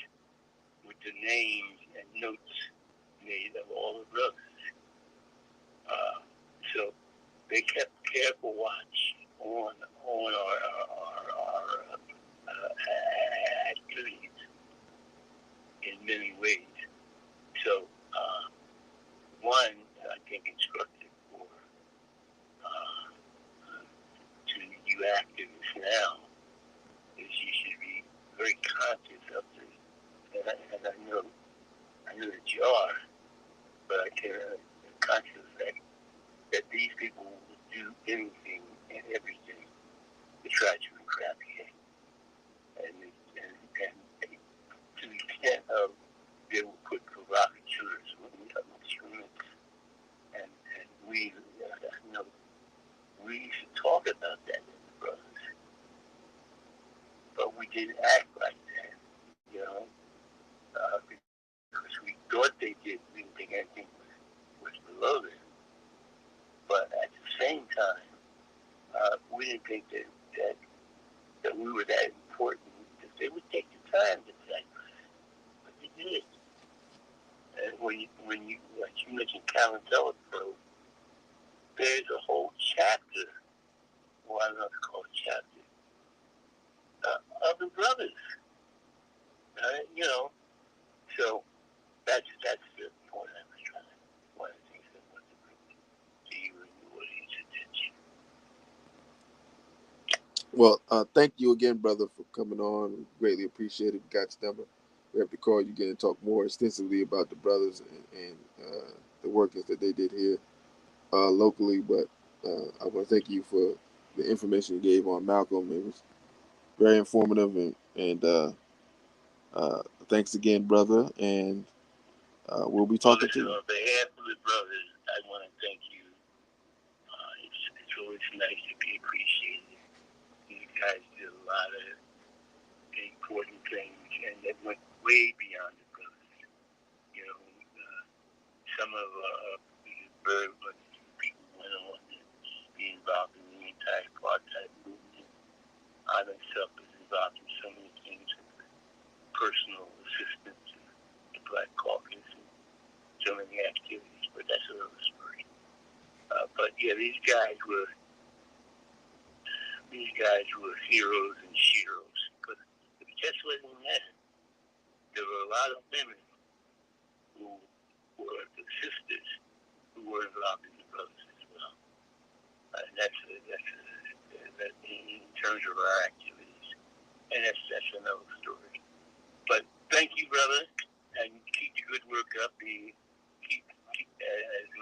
with the names and notes made of all the brothers. So they kept careful watch on our activities in many ways. So one, I think, instructive for to you activists now is you should be very conscious of this, and I know that you are, but I can conscious that these people will do anything and everything to try to entrap you, and to the extent of they will put provocateurs on the instruments, and we we should talk about that in the brothers, but we didn't act like that, because we thought they did. We didn't think anything was below them, but at the same time, we didn't think that we were that important that they would take the time to thank us, but they did. And when you like you mentioned Calentella Pro, there's a whole chapter, or I don't know if it's called a chapter, of the brothers. So that's the point I was trying to. One of the things I wanted to bring to you and the audience attention. Well, thank you again, brother, for coming on. We greatly appreciate it. We got your number. We have to call you again and talk more extensively about the brothers and the workings that they did here locally. But I want to thank you for the information you gave on Malcolm. It was very informative, and thanks again, brother. And we'll be talking to you. On behalf of the brothers, I want to thank you. It's always nice to be appreciated. You guys did a lot of important things, and that went way beyond the brothers. Some of very much people went on to be involved in the anti-apartheid movement. I myself was involved in so many things, personal assistance to the Black Caucus and so many activities, but that's another story. But yeah, these guys were heroes and sheroes. But if you guess what he met? There were a lot of women who were the sisters who were involved in the brothers as well. And that in terms of our activities. And that's another story. But thank you, brother, and keep the good work up. As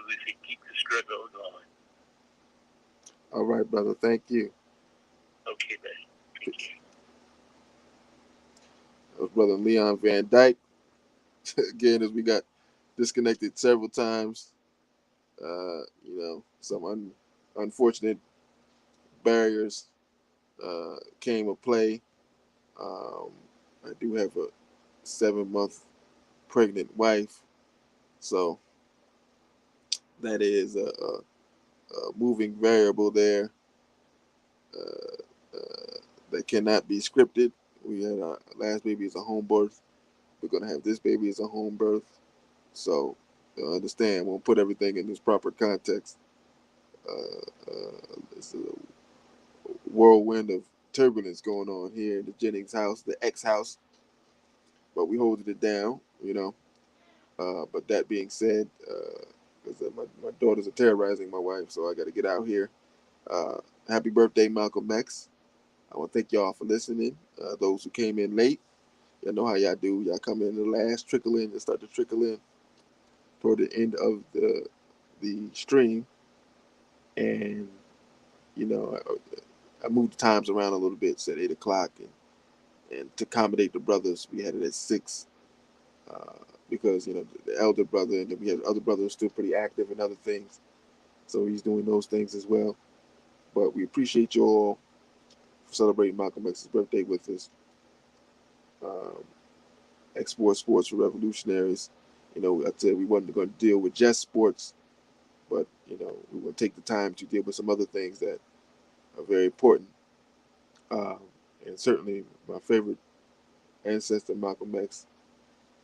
we say, keep the struggle going. All right, brother. Thank you. Okay, man. Thank you. That was Brother Leon Van Dyke. Again, as we got disconnected several times, some unfortunate barriers came to play. Um, I do have a 7-month pregnant wife, so that is a moving variable there that cannot be scripted. We had our last baby as a home birth. We're gonna have this baby as a home birth. So understand, we'll put everything in its proper context. It's a whirlwind of turbulence going on here in the Jennings house, the X house, but we holding it down. But that being said, because my daughters are terrorizing my wife, so I got to get out here. Happy birthday, Malcolm X. I want to thank y'all for listening. Those who came in late, y'all know how y'all do. Y'all come in the last, trickle in, and start to trickle in toward the end of the stream. And, I moved the times around a little bit, said 8 o'clock. And to accommodate the brothers, we had it at 6. Because, the elder brother, and then we had the other brother who's still pretty active in other things. So he's doing those things as well. But we appreciate you all for celebrating Malcolm X's birthday with us. Export Sports for Revolutionaries. I said we wasn't going to deal with just sports, but, we will take the time to deal with some other things that are very important. Um, and certainly my favorite ancestor, Malcolm X,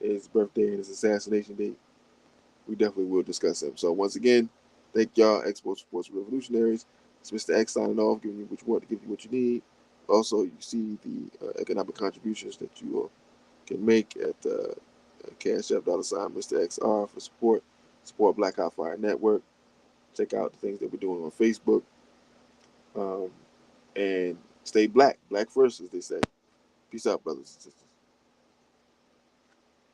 his birthday and his assassination date, we definitely will discuss him. So once again, thank y'all, Export Sports Revolutionaries. It's Mr. X signing off, giving you what you want, to give you what you need. Also, you see the economic contributions that you can make at Cash App $ Mr. XR for support. Support Black Hot Fire Network. Check out the things that we're doing on Facebook. And stay black. Black first, as they say. Peace out, brothers and sisters.